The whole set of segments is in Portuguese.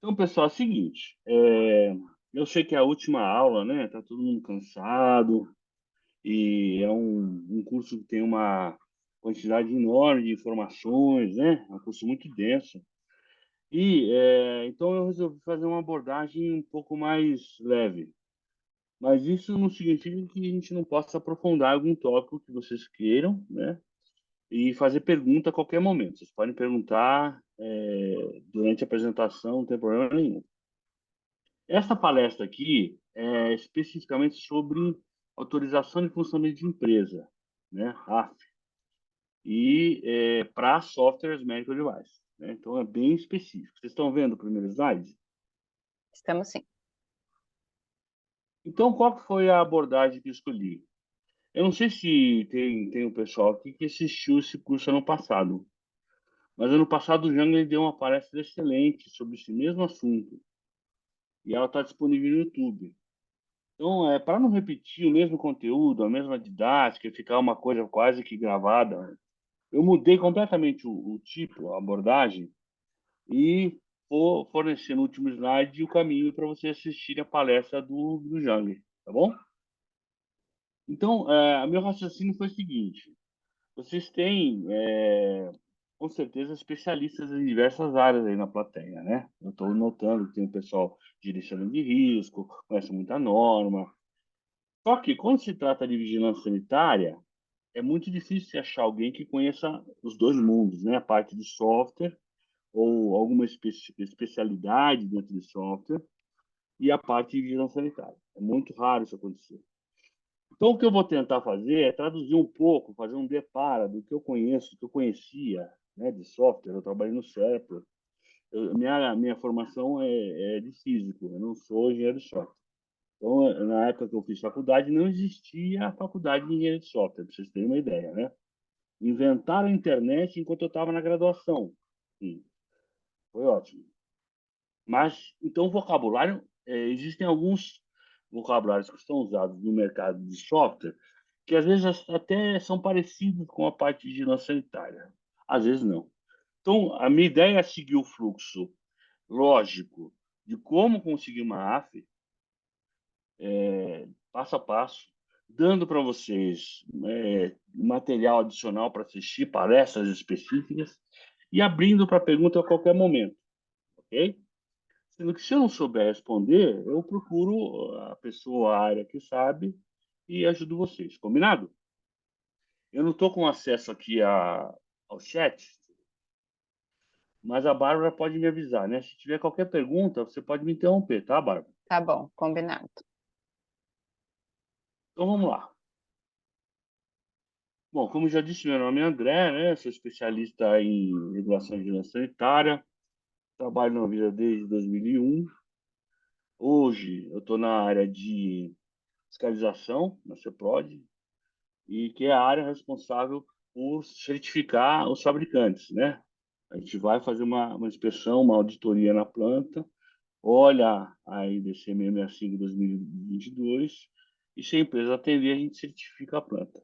Então, pessoal, é o seguinte, eu sei que é a última aula, né? Tá todo mundo cansado e é um curso que tem uma quantidade enorme de informações, né? É um curso muito denso. Então eu resolvi fazer uma abordagem um pouco mais leve. Mas isso não significa que a gente não possa aprofundar algum tópico que vocês queiram, né? E fazer pergunta a qualquer momento. Vocês podem perguntar, durante a apresentação, não tem problema nenhum. Essa palestra aqui é especificamente sobre autorização de funcionamento de empresa, né? AF, e para softwares medical device, né? Então é bem específico. Vocês estão vendo o primeiro slide? Estamos sim. Então, qual que foi a abordagem que eu escolhi? Eu não sei se tem um pessoal aqui que assistiu esse curso ano passado, mas ano passado o Jangler deu uma palestra excelente sobre esse mesmo assunto, e ela está disponível no YouTube. Então, para não repetir o mesmo conteúdo, a mesma didática, e ficar uma coisa quase que gravada, eu mudei completamente o tipo, a abordagem, e vou fornecer no último slide o caminho para você assistir a palestra do Jang, tá bom? Então, meu raciocínio foi o seguinte: vocês têm, com certeza, especialistas em diversas áreas aí na plateia, né? Eu estou notando que tem o pessoal de gerenciamento de risco, conhece muita norma. Só que, quando se trata de vigilância sanitária, é muito difícil você achar alguém que conheça os dois mundos, né? A parte de software ou alguma especialidade dentro de software e a parte de vigilância sanitária. É muito raro isso acontecer. Então, o que eu vou tentar fazer é traduzir um pouco, fazer um depara do que eu conheço, do que eu conhecia, né, de software. Eu trabalhei no CEPRO. Minha formação é de físico, eu não sou engenheiro de software. Então, na época que eu fiz faculdade, não existia a faculdade de engenharia de software, para vocês terem uma ideia, né? Inventaram a internet enquanto eu estava na graduação. Sim, foi ótimo. Mas, então, o vocabulário, existem alguns vocabulários que estão usados no mercado de software que às vezes até são parecidos com a parte de vigilância sanitária. Às vezes não. Então, a minha ideia é seguir o fluxo lógico de como conseguir uma AF, passo a passo, dando para vocês material adicional para assistir, palestras específicas, e abrindo para pergunta a qualquer momento, ok? Sendo que se eu não souber responder, eu procuro a pessoa, a área que sabe, e ajudo vocês. Combinado? Eu não estou com acesso aqui ao chat, mas a Bárbara pode me avisar, né? Se tiver qualquer pergunta, você pode me interromper, tá, Bárbara? Tá bom, combinado. Então vamos lá. Bom, como já disse, meu nome é André, né? Sou especialista em regulação de vigilância sanitária. Trabalho na vida desde 2001. Hoje eu estou na área de fiscalização, na CEPROD, e que é a área responsável por certificar os fabricantes, né? A gente vai fazer uma inspeção, uma auditoria na planta, olha a IDC 665/2022, e se a empresa atender, a gente certifica a planta.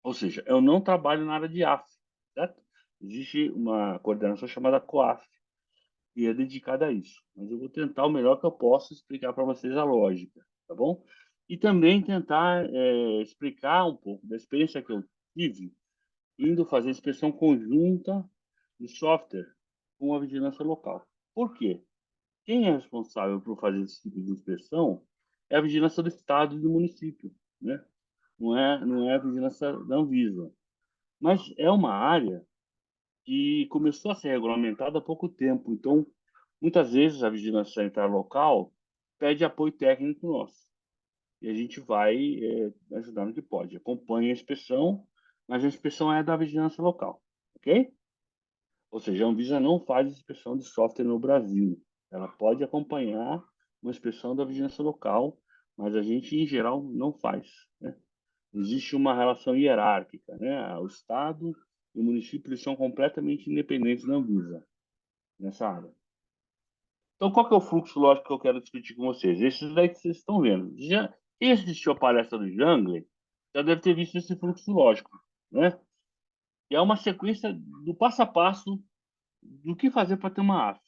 Ou seja, eu não trabalho na área de AF, certo? Existe uma coordenação chamada COAF, e é dedicada a isso. Mas eu vou tentar o melhor que eu posso explicar para vocês a lógica, tá bom? E também tentar explicar um pouco da experiência que eu tive indo fazer inspeção conjunta de software com a vigilância local. Por quê? Quem é responsável por fazer esse tipo de inspeção é a vigilância do Estado e do município, né? Não é a vigilância da Anvisa. Mas é uma área que começou a ser regulamentada há pouco tempo. Então, muitas vezes a vigilância sanitária local pede apoio técnico nosso. E a gente vai ajudar no que pode. Acompanha a inspeção, mas a inspeção é da vigilância local, ok? Ou seja, a Anvisa não faz inspeção de software no Brasil. Ela pode acompanhar uma inspeção da vigilância local, mas a gente, em geral, não faz, né? Existe uma relação hierárquica, né? O Estado e o município eles são completamente independentes da Anvisa nessa área. Então, qual que é o fluxo lógico que eu quero discutir com vocês? Esses daí que vocês estão vendo. Quem assistiu a palestra do Jangler já deve ter visto esse fluxo lógico, né? Que é uma sequência do passo a passo do que fazer para ter uma AF.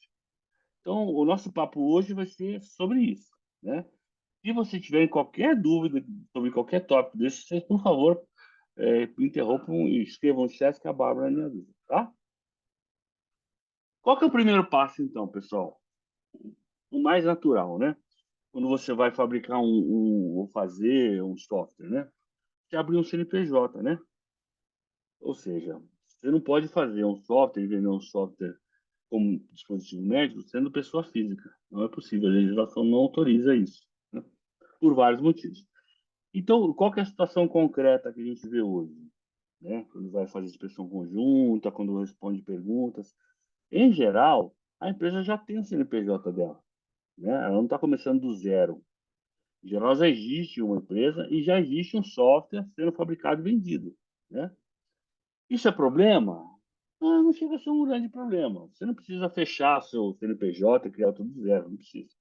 Então, o nosso papo hoje vai ser sobre isso, né? Se você tiver qualquer dúvida sobre qualquer tópico desse, vocês, por favor, me interrompam e escrevam no chat que a Bárbara me ajuda, tá? Qual que é o primeiro passo, então, pessoal? O mais natural, né? Quando você vai fabricar ou fazer um software, né? Você abrir um CNPJ, né? Ou seja, você não pode fazer um software e vender um software como dispositivo médico sendo pessoa física. Não é possível, a legislação não autoriza isso, né? Por vários motivos. Então, qual que é a situação concreta que a gente vê hoje, né? Quando vai fazer inspeção conjunta, quando responde perguntas. Em geral, a empresa já tem o CNPJ dela, né? Ela não está começando do zero. Em geral, já existe uma empresa e já existe um software sendo fabricado e vendido, né? Isso é problema? Ah, não chega a ser um grande problema. Você não precisa fechar seu CNPJ e criar tudo do zero, não precisa.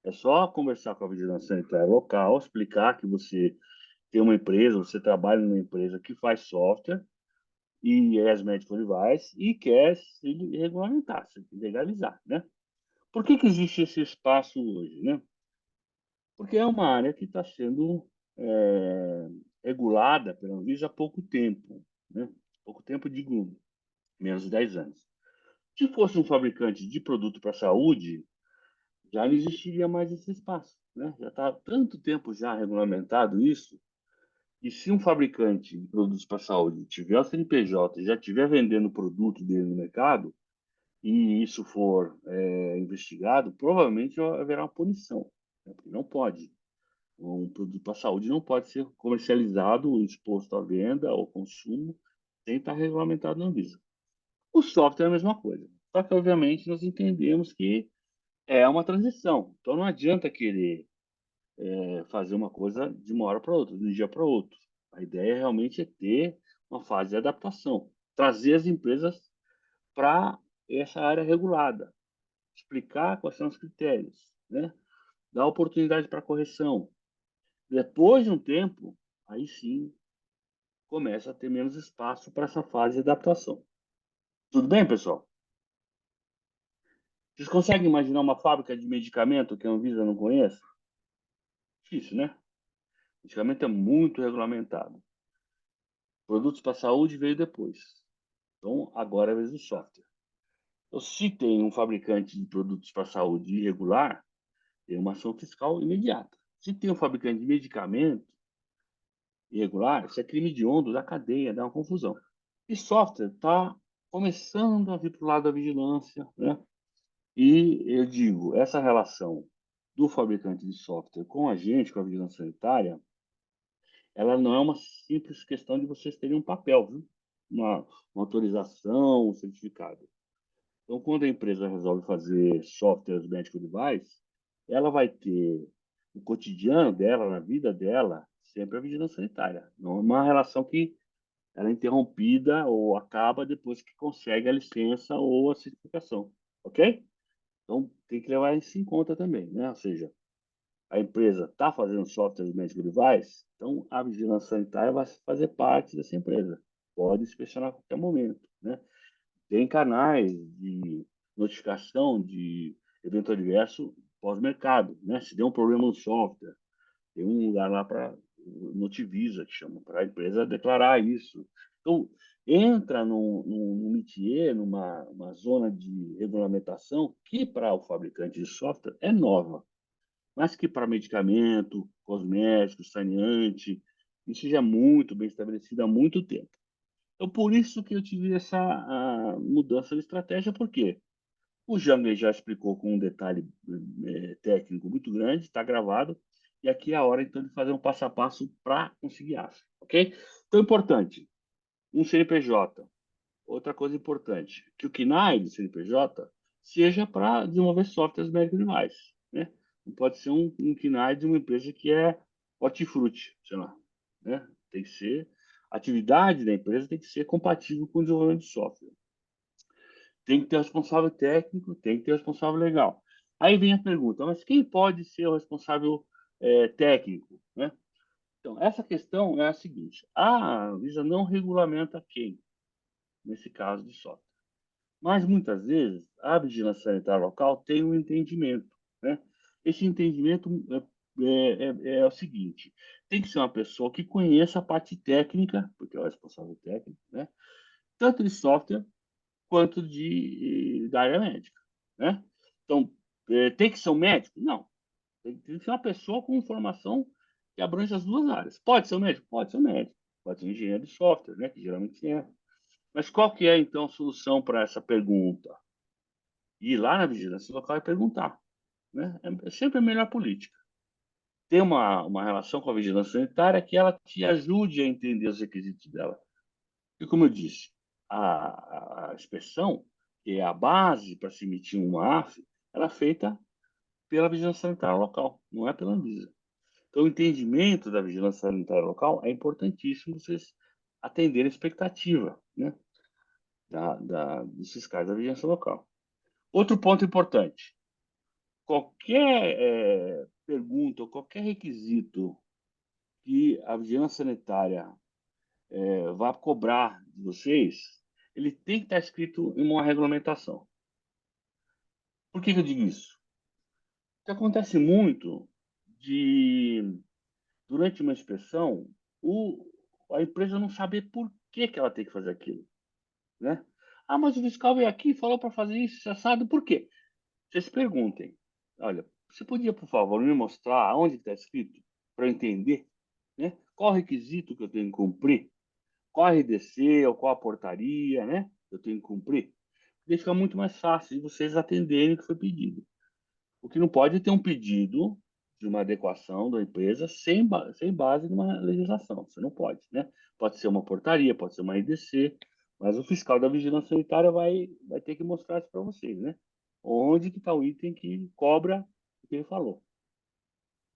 É só conversar com a vigilância sanitária local, explicar que você tem uma empresa, você trabalha numa empresa que faz software e é as medical device e quer se regulamentar, se legalizar, né? Por que que existe esse espaço hoje, né? Porque é uma área que está sendo regulada pela Anvisa há pouco tempo, né? Pouco tempo, digo, menos de 10 anos. Se fosse um fabricante de produto para a saúde, já não existiria mais esse espaço, né? Já está há tanto tempo já regulamentado isso. E se um fabricante de produtos para a saúde tiver o CNPJ e já estiver vendendo o produto dele no mercado, e isso for investigado, provavelmente haverá uma punição, né? Porque não pode. Um produto para a saúde não pode ser comercializado, exposto à venda ou consumo, sem estar regulamentado na Anvisa. O software é a mesma coisa. Só que, obviamente, nós entendemos que é uma transição. Então, não adianta querer fazer uma coisa de uma hora para outra, de um dia para outro. A ideia realmente é ter uma fase de adaptação, trazer as empresas para essa área regulada, explicar quais são os critérios, né? Dar oportunidade para correção. Depois de um tempo, aí sim começa a ter menos espaço para essa fase de adaptação. Tudo bem, pessoal? Vocês conseguem imaginar uma fábrica de medicamento que a Anvisa não conhece? Difícil, né? Medicamento é muito regulamentado. Produtos para saúde veio depois. Então, agora é a vez do software. Então, se tem um fabricante de produtos para saúde irregular, tem uma ação fiscal imediata. Se tem um fabricante de medicamento irregular, isso é crime hediondo da cadeia, dá uma confusão. E software está começando a vir para o lado da vigilância, né? E eu digo, essa relação do fabricante de software com a gente, com a vigilância sanitária, ela não é uma simples questão de vocês terem um papel, viu? Uma autorização, um certificado. Então, quando a empresa resolve fazer softwares medical device, ela vai ter no cotidiano dela, na vida dela, sempre a vigilância sanitária. Não é uma relação que ela é interrompida ou acaba depois que consegue a licença ou a certificação, ok? Então, tem que levar isso em conta também, né? Ou seja, a empresa está fazendo software medical device, então a vigilância sanitária vai fazer parte dessa empresa. Pode inspecionar a qualquer momento, né? Tem canais de notificação de evento adverso pós-mercado, né? Se der um problema no software, tem um lugar lá para Notivisa, que chama, para a empresa declarar isso. Então, entra num métier, numa zona de regulamentação que, para o fabricante de software, é nova, mas que para medicamento, cosméticos, saneante, isso já é muito bem estabelecido há muito tempo. Então, por isso que eu tive essa mudança de estratégia, porque o Jangler já explicou com um detalhe técnico muito grande, está gravado, e aqui é a hora, então, de fazer um passo a passo para conseguir aço, ok? Então, importante, um CNPJ. Outra coisa importante, que o KNAI do CNPJ seja para desenvolver softwares médicos demais, né? Não pode ser um KNAI de uma empresa que é hortifruti, sei lá, né? Tem que ser, a atividade da empresa tem que ser compatível com o desenvolvimento de software. Tem que ter responsável técnico, tem que ter responsável legal. Aí vem a pergunta, mas quem pode ser o responsável técnico, né? Então, essa questão é a seguinte, a Anvisa não regulamenta quem, nesse caso de software. Mas, muitas vezes, a vigilância sanitária local tem um entendimento, né? Esse entendimento é o seguinte: tem que ser uma pessoa que conheça a parte técnica, porque é o responsável técnico, né? Tanto de software quanto da área médica, né? Então, tem que ser um médico? Não. Tem que ser uma pessoa com formação que abrange as duas áreas. Pode ser um médico? Pode ser um médico. Pode ser um engenheiro de software, né? Que geralmente é. Mas qual que é, então, a solução para essa pergunta? Ir lá na vigilância local e perguntar, né? É sempre a melhor política. Ter uma relação com a vigilância sanitária que ela te ajude a entender os requisitos dela. E como eu disse, a inspeção, que é a base para se emitir uma AF, ela é feita pela vigilância sanitária local, não é pela Anvisa. Então, o entendimento da vigilância sanitária local é importantíssimo vocês atenderem a expectativa, né, dos fiscais da vigilância local. Outro ponto importante: qualquer pergunta, qualquer requisito que a vigilância sanitária vai cobrar de vocês, ele tem que estar escrito em uma regulamentação. Por que eu digo isso? Porque acontece muito de, durante uma inspeção, o, a empresa não saber por que ela tem que fazer aquilo, né? Ah, mas o fiscal veio aqui e falou para fazer isso, assado, por quê? Vocês perguntem: olha, você podia, por favor, me mostrar onde está escrito para eu entender, né? Qual o requisito que eu tenho que cumprir? Qual a RDC ou qual a portaria, né? Eu tenho que cumprir? Porque fica muito mais fácil de vocês atenderem o que foi pedido. O que não pode é ter um pedido de uma adequação da empresa sem base numa legislação. Você não pode, né? Pode ser uma portaria, pode ser uma RDC, mas o fiscal da vigilância sanitária vai ter que mostrar isso para vocês, né? Onde que está o item que cobra o que ele falou.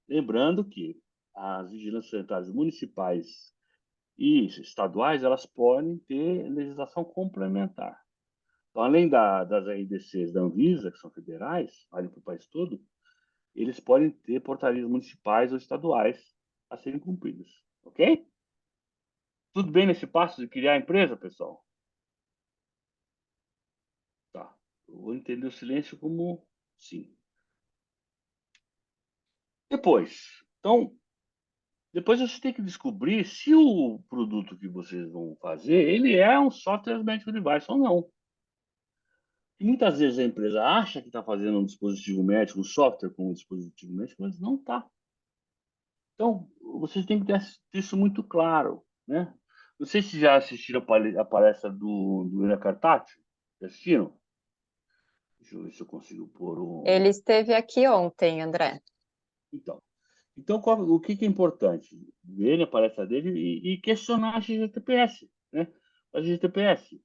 Lembrando que as vigilâncias sanitárias municipais e estaduais, elas podem ter legislação complementar. Então, além das RDCs da Anvisa, que são federais, valem para o país todo, eles podem ter portarias municipais ou estaduais a serem cumpridas. Ok? Tudo bem nesse passo de criar a empresa, pessoal? Tá. Eu vou entender o silêncio como sim. Depois, então, depois você tem que descobrir se o produto que vocês vão fazer, ele é um software medical device ou não. E muitas vezes a empresa acha que está fazendo um dispositivo médico, um software com um dispositivo médico, mas não está. Então, vocês têm que ter isso muito claro, né? Não sei se já assistiram a palestra do Ira Cartaccio. Já assistiram? Deixa eu ver se eu consigo pôr Ele o... esteve aqui ontem, André. Então, o que que é importante? Ver a palestra dele e questionar a GTPS, né? A GTPS.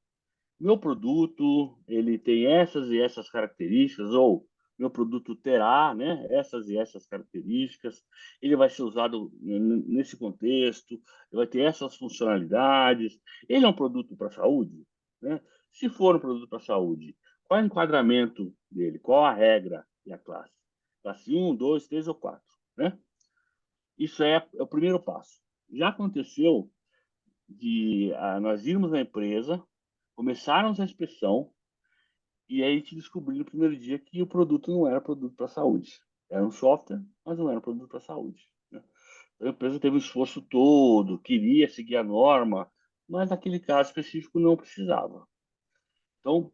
Meu produto, ele tem essas e essas características, ou meu produto terá, né, essas e essas características, ele vai ser usado nesse contexto, ele vai ter essas funcionalidades, ele é um produto para a saúde, né? Se for um produto para a saúde, qual é o enquadramento dele? Qual a regra e a classe? Classe um, 2, 3 ou 4, né? Isso é o primeiro passo. Já aconteceu de nós irmos na empresa, começarmos a inspeção, e aí a gente descobriu no primeiro dia que o produto não era produto para a saúde. Era um software, mas não era um produto para a saúde, né? A empresa teve um esforço todo, queria seguir a norma, mas naquele caso específico não precisava. Então,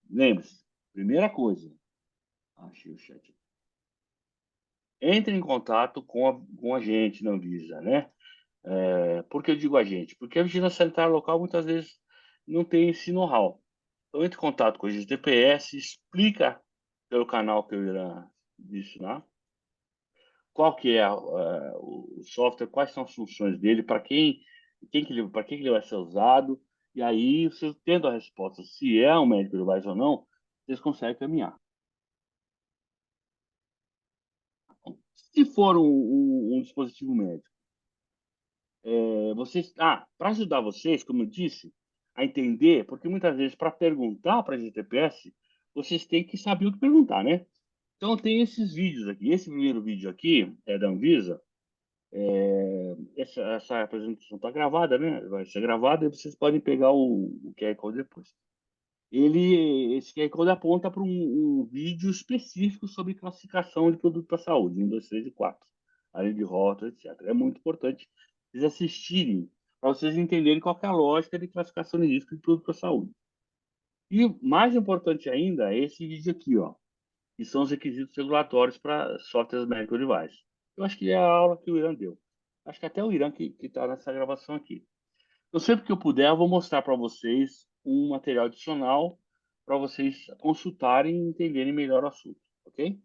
lembre-se, primeira coisa, achei o chat. Entre em contato com a gente na Anvisa, né? Por que eu digo a gente? Porque a vigilância sanitária local muitas vezes não tem esse know-how. Então, entre em contato com a GTPS, explica pelo canal que eu irá disse lá, qual que é o software, quais são as funções dele, para que ele vai ser usado, e aí, você tendo a resposta se é um medical device ou não, vocês conseguem caminhar. Se for um dispositivo médico, para ajudar vocês, como eu disse, a entender, porque muitas vezes para perguntar para a GTPS, vocês têm que saber o que perguntar, né? Então tem esses vídeos aqui. Esse primeiro vídeo aqui é da Anvisa. Essa apresentação está gravada, né? Vai ser gravada e vocês podem pegar o QR Code depois. esse QR Code aponta para um vídeo específico sobre classificação de produto para saúde, 1, 2, 3 e 4, além de rota, etc. É muito importante vocês assistirem, para vocês entenderem qual que é a lógica de classificação de risco de produto para saúde. E mais importante ainda é esse vídeo aqui, ó, que são os requisitos regulatórios para softwares medical device. Eu acho que é a aula que o Irã deu. Acho que até o Irã que está nessa gravação aqui. Eu sempre que eu puder, eu vou mostrar para vocês um material adicional para vocês consultarem e entenderem melhor o assunto, ok?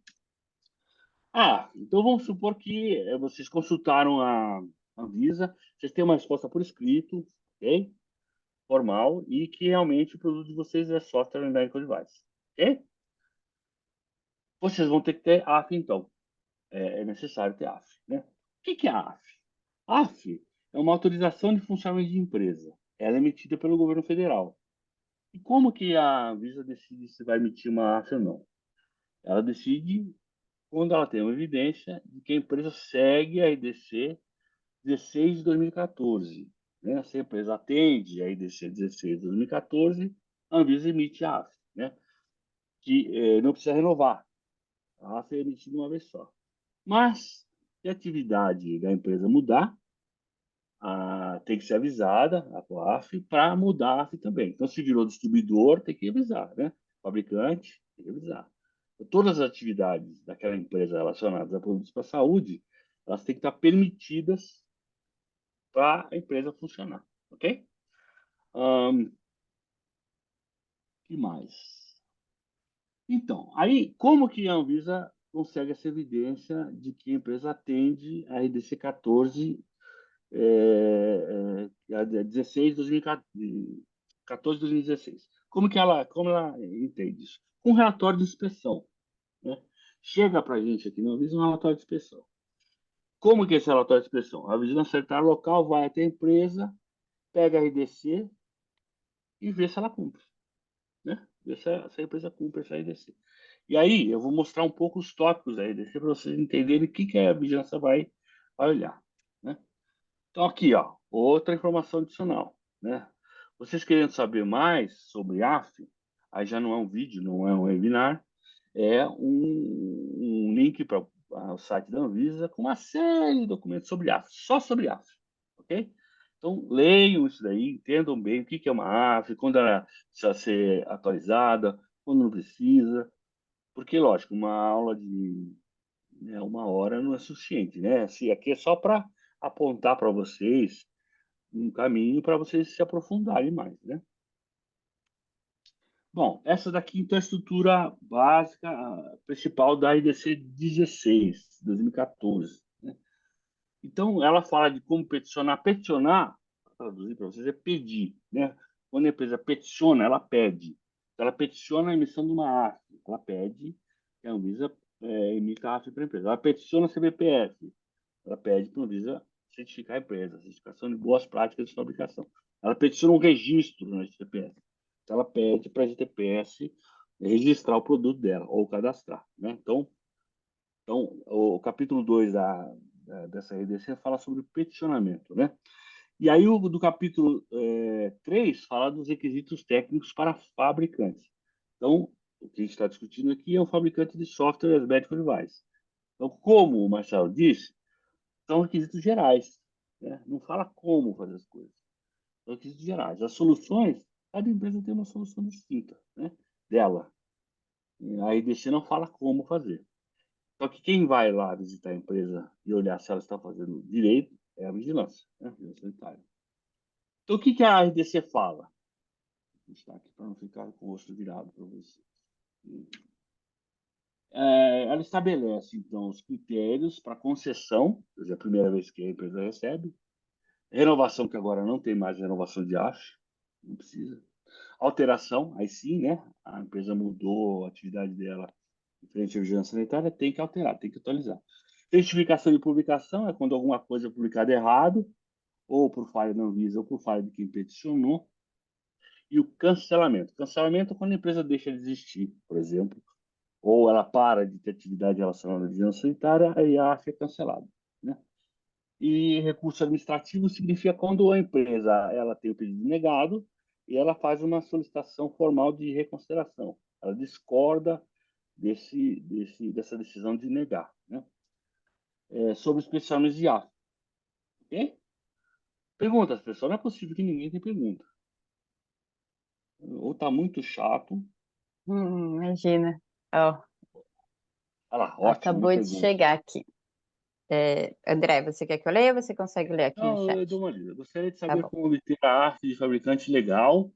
Então vamos supor que vocês consultaram a Anvisa, vocês têm uma resposta por escrito, ok? Formal, e que realmente o produto de vocês é software medical device, ok? Vocês vão ter que ter AF, então. É necessário ter AF, né? O que é a AF? AF é uma autorização de funcionamento de empresa. Ela é emitida pelo governo federal. E como que a Anvisa decide se vai emitir uma AF ou não? Ela decide quando ela tem uma evidência de que a empresa segue a IDC 16 de 2014. Né? Se a empresa atende a IDC 16 de 2014, a Anvisa emite a AF, né? Que não precisa renovar. A AF é emitida uma vez só. Mas, se a atividade da empresa mudar, tem que ser avisada a COAF para mudar a AF também. Então, se virou distribuidor, tem que avisar, né? Fabricante, tem que avisar. Então, todas as atividades daquela empresa relacionadas a produtos para a saúde, elas têm que estar permitidas para a empresa funcionar, ok? Que mais? Então, aí, como que a Anvisa consegue essa evidência de que a empresa atende a RDC 14 16, 2014, 2016. Como ela entende isso? Um relatório de inspeção, né? Chega para a gente aqui no Avisa um relatório de inspeção. Como que é esse relatório de inspeção? A vigilância sanitária local vai até a empresa, pega a RDC e vê se ela cumpre, né? Vê se a empresa cumpre essa RDC. E aí eu vou mostrar um pouco os tópicos da RDC para vocês entenderem o que a vigilância vai olhar, né? Então, aqui, ó, outra informação adicional, né? Vocês querendo saber mais sobre AF, aí já não é um vídeo, não é um webinar, é um link para o site da Anvisa com uma série de documentos sobre AF, só sobre AF, ok? Então, leiam isso daí, entendam bem o que é uma AF, quando ela precisa ser atualizada, quando não precisa, porque, lógico, uma aula de 1 hora não é suficiente, né? Assim, aqui é só para apontar para vocês um caminho para vocês se aprofundarem mais, né? Bom, essa daqui então é a estrutura básica principal da IDC 16, 2014. Né? Então, ela fala de como peticionar. Peticionar, para traduzir para vocês, é pedir, né? Quando a empresa peticiona, ela pede. Ela peticiona a emissão de uma AF, ela pede que a Anvisa emita a AF para a empresa. Ela peticiona a CBPF, ela pede para a Anvisa certificar a empresa, certificação de boas práticas de fabricação. Ela peticiona um registro na GTPS. Então, ela pede para a GTPS registrar o produto dela ou cadastrar. Né? Então, o capítulo 2 dessa RDC fala sobre o peticionamento. Né? E aí, o do capítulo 3 fala dos requisitos técnicos para fabricantes. Então, o que a gente está discutindo aqui é o fabricante de software medical device. Então, como o Marcelo disse, são requisitos gerais, né? Não fala como fazer as coisas. São requisitos gerais. As soluções, cada empresa tem uma solução distinta, né? Dela. E a IDC não fala como fazer. Só que quem vai lá visitar a empresa e olhar se ela está fazendo direito é a vigilância, né? Vigilância sanitária. Então, o que a RDC fala? Vou deixar aqui para não ficar com o rosto virado para você. Ela estabelece, então, os critérios para concessão, quer dizer, a primeira vez que a empresa recebe, renovação, que agora não tem mais renovação de AF, não precisa. Alteração, aí sim, né? A empresa mudou a atividade dela em frente à vigilância sanitária, tem que alterar, tem que atualizar. Certificação de publicação é quando alguma coisa é publicada errado, ou por falha não visa, ou por falha de quem peticionou. E o cancelamento. Cancelamento é quando a empresa deixa de existir, por exemplo, ou ela para de ter atividade relacionada à vigilância sanitária, aí a AF é cancelada, né? E recurso administrativo significa quando a empresa ela tem o pedido negado e ela faz uma solicitação formal de reconsideração. Ela discorda dessa decisão de negar, né? Sobre os especialistas de aço. Ok? Perguntas, pessoal. Não é possível que ninguém tenha pergunta. Ou está muito chato. Imagina. Ó, Olha lá, ótimo, uma acabou de pergunta. chegar aqui. André, você quer que eu leia ou você consegue ler aqui no Não, eu chat? dou uma lida. Eu gostaria de Tá saber bom. como obter a arte de fabricante legal,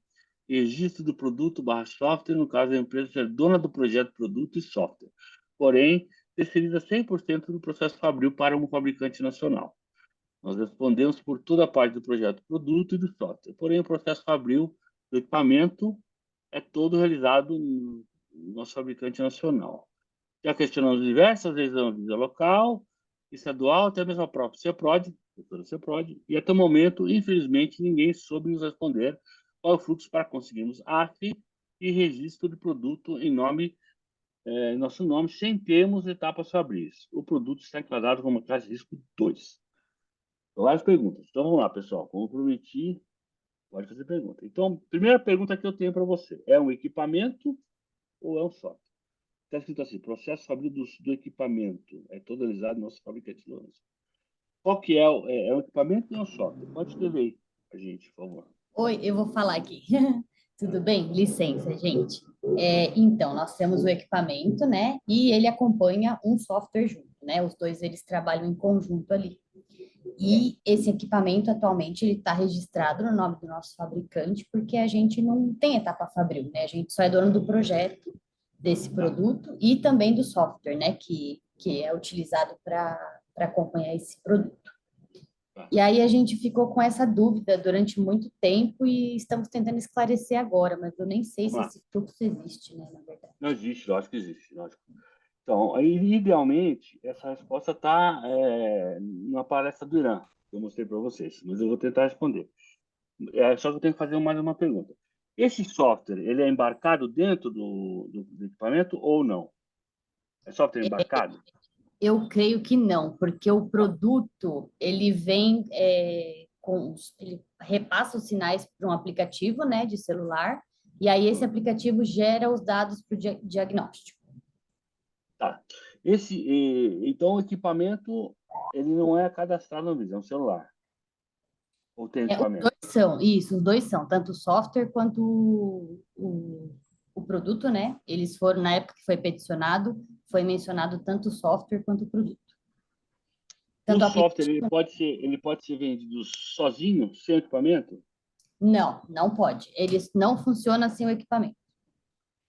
registro do produto barra software, no caso, a empresa ser dona do projeto, produto e software. Porém, terceiriza 100% do processo fabril para um fabricante nacional. Nós respondemos por toda a parte do projeto, produto e do software. Porém, o processo fabril do equipamento é todo realizado no nosso fabricante nacional. Já questionamos diversas vezes a Anvisa local, estadual, até mesmo a própria CEPROD, doutora CEPROD, e até o momento, infelizmente, ninguém soube nos responder qual é o fluxo para conseguirmos AF e registro de produto em nosso nome, sem termos etapas fabris. O produto está enquadrado como classe de risco 2. Várias perguntas. Então vamos lá, pessoal. Como eu prometi, pode fazer pergunta. Então, primeira pergunta que eu tenho para você: é um equipamento ou é um software? Está escrito assim: processo fabril do equipamento é todo realizado no nosso fabricante de lâminas. Qual que é um equipamento ou é um software? Pode escrever aí para gente, por favor. Oi, eu vou falar aqui. Tudo bem? Licença, gente. Então, nós temos o equipamento, né? E ele acompanha um software junto, né? Os dois, eles trabalham em conjunto ali. E esse equipamento, atualmente, ele está registrado no nome do nosso fabricante, porque a gente não tem etapa fabril, né? A gente só é dono do projeto desse produto e também do software, né? Que é utilizado para acompanhar esse produto. Tá. E aí a gente ficou com essa dúvida durante muito tempo e estamos tentando esclarecer agora, mas eu nem sei Vamos se lá. esse fluxo existe, né, na verdade. Não existe, lógico que existe. Lógico. Então, aí, idealmente, essa resposta está na palestra do Irã, que eu mostrei para vocês, mas eu vou tentar responder. Só que eu tenho que fazer mais uma pergunta. Esse software, ele é embarcado dentro do equipamento ou não? É software embarcado? Eu creio que não, porque o Tá. produto, ele vem ele repassa os sinais para um aplicativo, né, de celular, e aí esse aplicativo gera os dados para o diagnóstico. Tá. Então, o equipamento, ele não é cadastrado no Visa, é um celular. Ou tem Os equipamento? dois são, isso, os dois são, tanto o software quanto o produto, né? Eles foram, na época que foi peticionado, foi mencionado tanto o software quanto o produto. O Tanto o software, aplicativo, ele pode ser vendido sozinho, sem equipamento? não, não pode. Eles não funcionam sem o equipamento.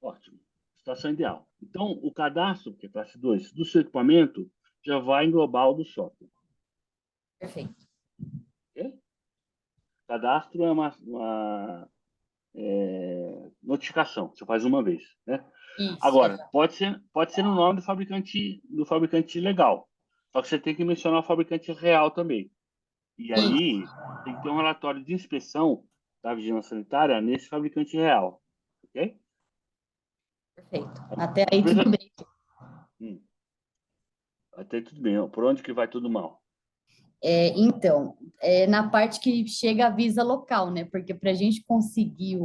Ótimo. Situação ideal. Então, o cadastro, que é classe 2, do seu equipamento, já vai englobar o do software. Perfeito. Ok? Cadastro é notificação, você faz uma vez, né? Isso, Agora, exato. pode ser no nome do fabricante legal. Só que você tem que mencionar o fabricante real também. E Isso, aí, tem que ter um relatório de inspeção da vigilância sanitária nesse fabricante real. Ok? perfeito. A Até a aí empresa. tudo bem. Hum, até tudo bem. Por onde que vai tudo mal? Então, na parte que chega a Visa local, né? Porque para a gente conseguir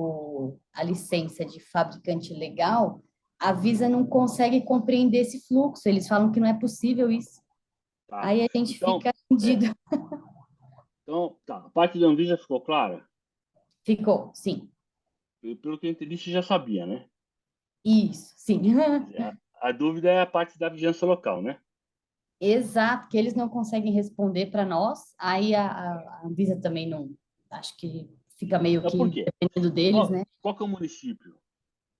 a licença de fabricante legal, a Visa não consegue compreender esse fluxo. Eles falam que não é possível isso. Tá? Aí a gente Então, fica vendido. então, tá. A parte da Anvisa ficou clara? Ficou, sim. Pelo que eu entendi, você já sabia, né? Isso, sim. A dúvida é a parte da vigilância local, né? Exato, que eles não conseguem responder para nós. Aí a Anvisa também não, acho que fica meio Então, por que quê? dependendo deles, Qual, né? qual que é o município?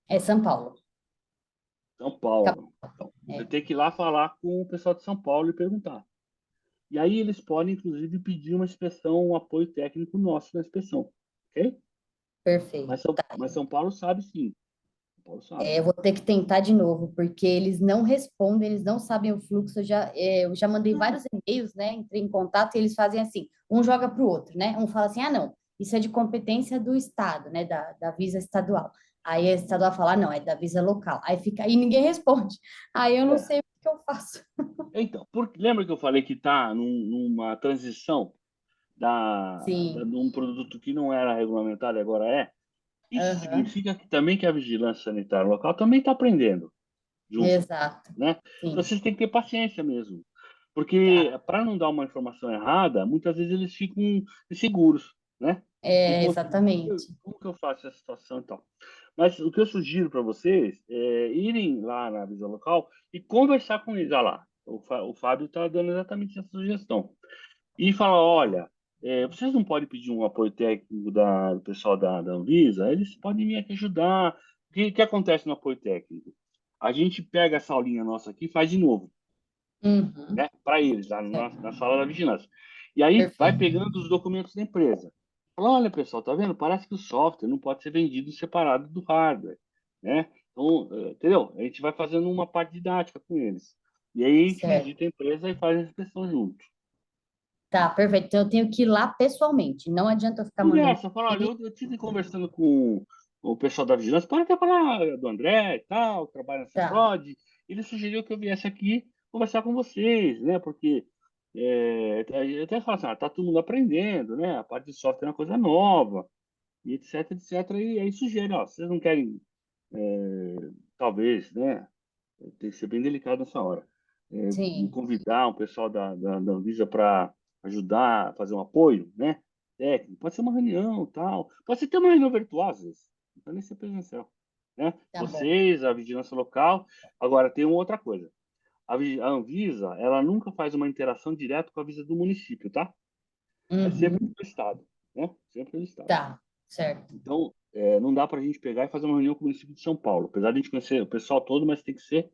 É São Paulo. São Cap- Paulo. Então, você É, tem que ir lá falar com o pessoal de São Paulo e perguntar. E aí eles podem, inclusive, pedir uma inspeção, um apoio técnico nosso na inspeção. Ok? Mas perfeito. São, mas São Paulo sabe sim. São Paulo sabe. Eu vou ter que tentar de novo, porque eles não respondem, eles não sabem o fluxo. Eu já mandei vários e-mails, né? Entrei em contato e eles fazem assim: um joga para o outro, né? Um fala assim: ah, não, isso é de competência do Estado, né? Da Visa estadual. Aí a estadual fala: ah, não, é da Visa local. Aí fica, aí ninguém responde. Aí eu não É. sei o que eu faço. Então, lembra que eu falei que está numa transição de Sim, um produto que não era regulamentado e agora é? Isso Aham, significa que também que a vigilância sanitária local também está aprendendo junto, exato. né? Então Sim, vocês têm que ter paciência mesmo, tá. porque para não dar uma informação errada, muitas vezes eles ficam inseguros, né? E, É, pô, exatamente. como que eu faço essa situação e tal? Mas o que eu sugiro para vocês é irem lá na Visa Local e conversar com eles. Olha lá, o Fábio está dando exatamente essa sugestão. E falar, olha, vocês não podem pedir um apoio técnico do pessoal da Anvisa? Eles podem vir aqui ajudar. O que acontece no apoio técnico? A gente pega essa aulinha nossa aqui e faz de novo, Uhum, né? Para eles, lá na certo. sala da vigilância. E aí vai Perfeito. pegando os documentos da empresa. Fala, olha, pessoal, tá vendo? Parece que o software não pode ser vendido separado do hardware, né? Então, entendeu? A gente vai fazendo uma parte didática com eles. E aí a gente Certo. visita a empresa e faz a inspeção junto. Tá, perfeito. Então eu tenho que ir lá pessoalmente. Não adianta eu ficar mandando Conversa, fala, olha, e-mail. eu tive conversando com o pessoal da vigilância, pode até falar do André e tal, trabalha nessa Tá, prod. Ele sugeriu que eu viesse aqui conversar com vocês, né? Porque eu até falo assim, tá todo mundo aprendendo, né? A parte de software é uma coisa nova, e etc, etc. E aí sugere, ó, vocês não querem, talvez, né? Tem que ser bem delicado nessa hora. Me sim. convidar um pessoal da Anvisa para ajudar a fazer um apoio, né? Técnico. Pode ser uma reunião, tal. Pode ser até uma reunião virtual, às vezes. Não precisa nem ser presencial, né? Tá bom. Vocês, a vigilância local. Agora, tem uma outra coisa. A Anvisa, ela nunca faz uma interação direta com a Anvisa do município, tá? É sempre Uhum, do Estado, né? Sempre do Estado. tá, certo. Então, não dá para a gente pegar e fazer uma reunião com o município de São Paulo. Apesar de a gente conhecer o pessoal todo, mas tem que ser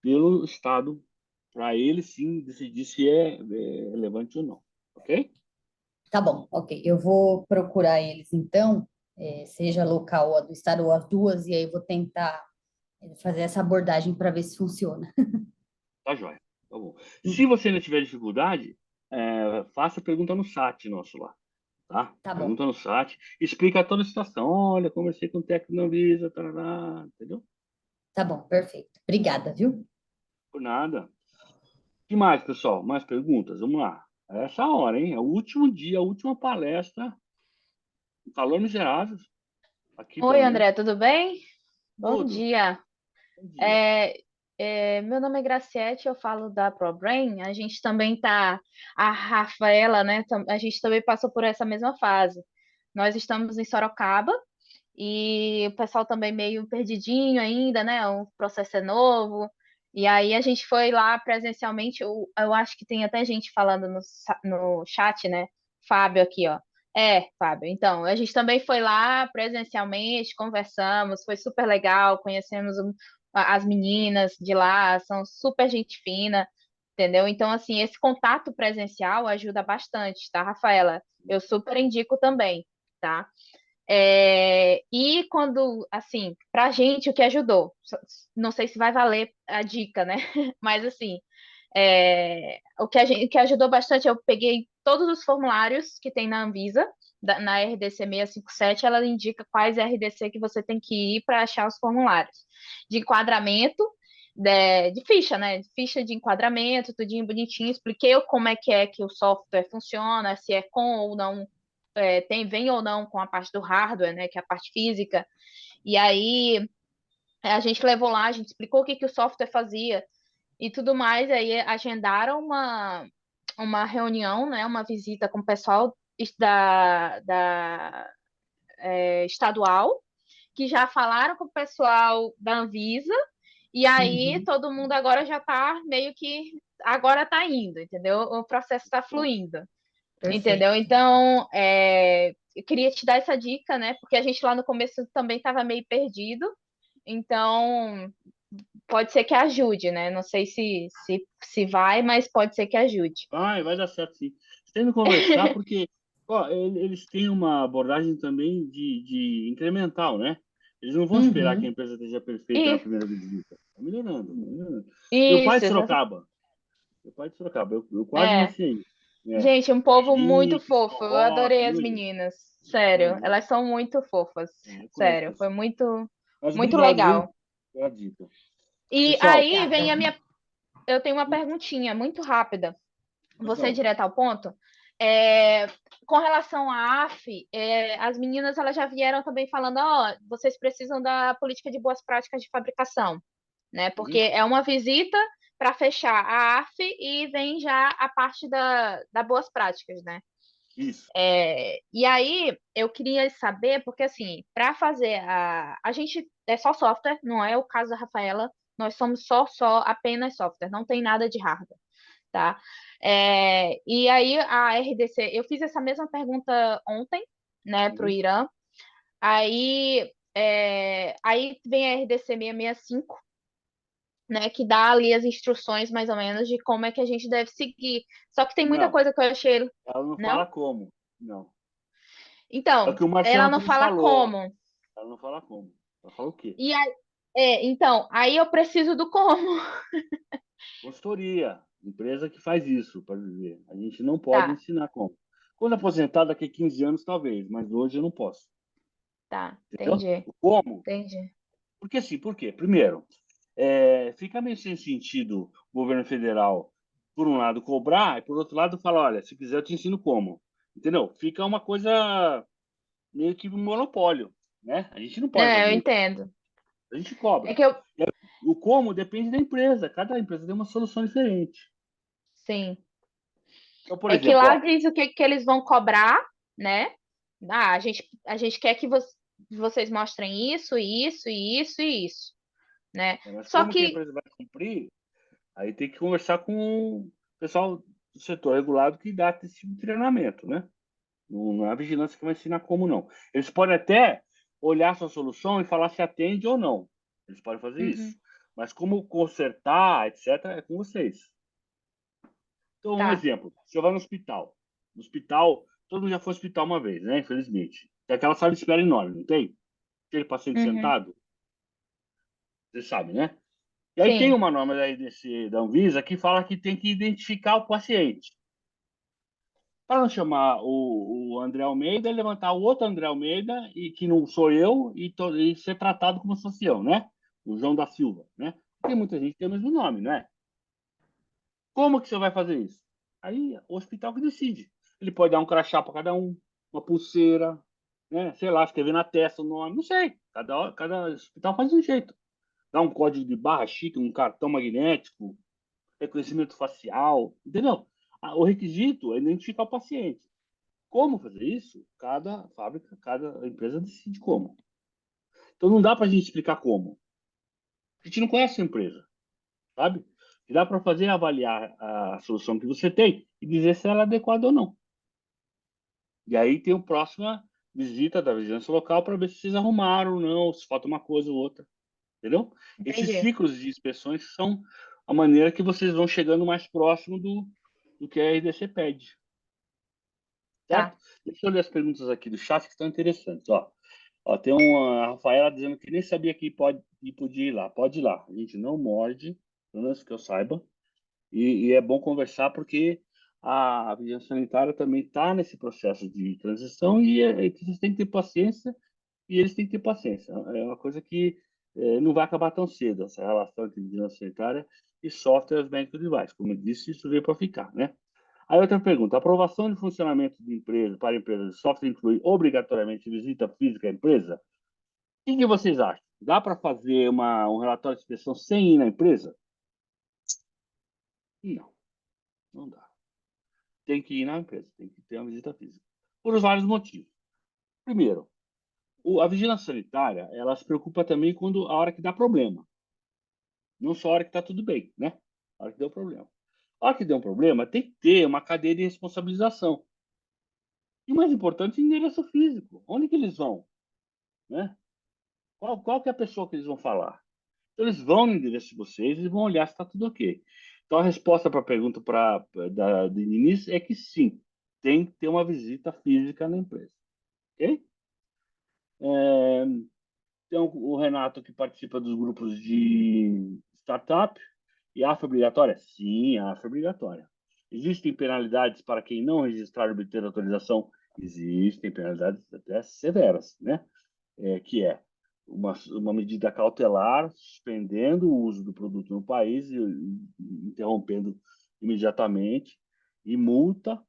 pelo Estado, para ele sim decidir se é relevante ou não. Ok? Tá bom, ok. Eu vou procurar eles então, seja local ou do estado ou as duas, e aí vou tentar fazer essa abordagem para ver se funciona. Tá joia. Tá bom. Se você ainda tiver dificuldade, faça pergunta no chat nosso lá. Tá? Tá bom, Pergunta no chat, explica toda a situação. Olha, conversei com o técnico da Anvisa, tarará, entendeu? tá bom, perfeito. Obrigada, viu? Por nada. O que mais, pessoal? Mais perguntas? Vamos lá. É essa hora, hein? É o último dia, a última palestra. Valor miserável aqui Oi, para mim. André, tudo bem? Bom Tudo. dia. Bom dia. É, meu nome é Graciete, eu falo da ProBrain. A gente também tá, a Rafaela, né? A gente também passou por essa mesma fase. Nós estamos em Sorocaba e o pessoal também meio perdidinho ainda, né? O processo é novo. E aí a gente foi lá presencialmente. Eu acho que tem até gente falando no chat, né? Fábio aqui, ó. Fábio. Então, a gente também foi lá presencialmente, conversamos, foi super legal, conhecemos as meninas de lá, são super gente fina, entendeu? Então, assim, esse contato presencial ajuda bastante, tá, Rafaela? Eu super indico também, tá? E quando, assim, pra gente o que ajudou, não sei se vai valer a dica, né? Mas assim, o que ajudou bastante, eu peguei todos os formulários que tem na Anvisa, na RDC 657, ela indica quais RDC que você tem que ir para achar os formulários de enquadramento, de ficha, né? De ficha de enquadramento, tudinho bonitinho. Expliquei como é que o software funciona, se é com ou não, vem ou não com a parte do hardware, né? Que é a parte física. E aí a gente levou lá, a gente explicou o que o software fazia e tudo mais. Aí agendaram uma reunião, né? Uma visita com o pessoal da estadual, que já falaram com o pessoal da Anvisa, e aí Uhum, todo mundo agora já está meio que agora está indo, entendeu? O processo está Bom, fluindo, entendeu? perfeito. Então, eu queria te dar essa dica, né? Porque a gente lá no começo também estava meio perdido, então pode ser que ajude, né? Não sei se vai, mas pode ser que ajude. vai dar certo sim. Você tem que conversar porque ó, eles têm uma abordagem também de incremental, né? Eles não vão esperar que a Uhum, empresa esteja perfeita na Isso, primeira visita. Está melhorando, tá melhorando. Meu pai é isso, de Sorocaba. Meu pai é de Sorocaba. Eu quase é. nasci aí. É. Gente, um povo muito Cairique, fofo. Eu adorei Forró, as imagina. meninas. É, Sério, né? elas são muito fofas. Eu conheço Sério, foi pessoas. muito, Mas muito obrigado, viu, legal. pela dica. E Pessoal, aí obrigada. vem eu tenho uma perguntinha muito rápida. pode Você falar. direto ao ponto. É, com relação à AF, as meninas elas já vieram também falando, ó, vocês precisam da política de boas práticas de fabricação, né? Porque Uhum. é uma visita para fechar a AF e vem já a parte da boas práticas, né? Isso. E aí eu queria saber, porque assim, para fazer a gente é só software, não é o caso da Rafaela, nós somos só apenas software, não tem nada de hardware, tá? E aí a RDC, eu fiz essa mesma pergunta ontem, né, para o Uhum. Irã. Aí vem a RDC 665, né, que dá ali as instruções mais ou menos de como é que a gente deve seguir. Só que tem muita Não, coisa que eu achei, ela não não? fala como. Não. É o Então, que o ela Marciano não Cruz fala falou. como. Ela não fala como. Ela fala o quê? Então, aí eu preciso do como. Consultoria. Empresa que faz isso, para dizer. A gente não pode Tá, ensinar como. Quando aposentar, daqui a 15 anos, talvez, mas hoje eu não posso. tá, Entendeu? entendi, O como? entendi. Porque assim, por quê? Primeiro, fica meio sem sentido o governo federal, por um lado, cobrar, e por outro lado, falar, olha, se quiser eu te ensino como. Entendeu? Fica uma coisa meio que um monopólio, né? A gente não pode É, fazer eu isso. entendo. A gente É cobra. que eu, E o como depende da empresa. Cada empresa tem uma solução diferente. sim. Então, por É que exemplo, lá ó, diz o que eles vão cobrar, né? Ah, a gente quer que vocês mostrem isso, isso, isso e isso, né? mas Só como que a que, empresa vai cumprir? Aí tem que conversar com o pessoal do setor regulado que dá esse tipo de treinamento, né? Não é a vigilância que vai ensinar como não. Eles podem até olhar a sua solução e falar se atende ou não. Eles podem fazer isso. uhum, Mas como consertar, etc., é com vocês. Então, um tá, exemplo. Você vai no hospital. No hospital, todo mundo já foi ao hospital uma vez, né? Infelizmente. Tem aquela sala de espera enorme, não tem? Aquele paciente uhum, sentado, você sabe, né? E aí tem sim, uma norma da RDC, da Anvisa, que fala que tem que identificar o paciente. Para não chamar o André Almeida, levantar o outro André Almeida, e que não sou eu, e ser tratado como se fosse eu, né? O João da Silva, né? Porque muita gente tem o mesmo nome, não é? Como que você vai fazer isso? Aí o hospital que decide. Ele pode dar um crachá para cada um, uma pulseira, né? Sei lá, escrever na testa o nome, não sei. Cada hospital faz de um jeito. Dá um código de barra chique, um cartão magnético, reconhecimento facial, entendeu? O requisito é identificar o paciente. Como fazer isso? Cada fábrica, cada empresa decide como. Então não dá para a gente explicar como. A gente não conhece a empresa, sabe? E dá para fazer avaliar a solução que você tem e dizer se ela é adequada ou não. E aí tem a próxima visita da vigilância local para ver se vocês arrumaram ou não, se falta uma coisa ou outra. Entendeu? Esses entendi, ciclos de inspeções são a maneira que vocês vão chegando mais próximo do que a RDC pede. Certo? tá. Deixa eu ler as perguntas aqui do chat que estão interessantes. Ó, tem uma Rafaela dizendo que nem sabia que podia ir lá. Pode ir lá. A gente não morde, pelo menos que eu saiba. E é bom conversar porque a vigilância sanitária também está nesse processo de transição e vocês têm que ter paciência e eles têm que ter paciência. É uma coisa que não vai acabar tão cedo, essa relação entre vigilância sanitária e softwares medical device. Como eu disse, isso veio para ficar, né? Aí outra pergunta, a aprovação de funcionamento de empresa para empresas de software inclui obrigatoriamente visita física à empresa? O que vocês acham? Dá para fazer um relatório de inspeção sem ir na empresa? Não, não dá. Tem que ir na empresa, tem que ter uma visita física. Por vários motivos. Primeiro, a vigilância sanitária, ela se preocupa também quando a hora que dá problema. Não só a hora que está tudo bem, né? A hora que deu problema. A hora que deu um problema, tem que ter uma cadeia de responsabilização. E o mais importante, endereço físico. Onde que eles vão? Né? Qual que é a pessoa que eles vão falar? Então, eles vão no endereço de vocês e vão olhar se está tudo ok. Então, a resposta para a pergunta do início é que sim, tem que ter uma visita física na empresa. Ok? É, tem o Renato que participa dos grupos de startup. E a AFA obrigatória? Sim, a AFA obrigatória. Existem penalidades para quem não registrar e obter autorização? Existem penalidades até severas, né? Que é uma medida cautelar, suspendendo o uso do produto no país e interrompendo imediatamente, e multa,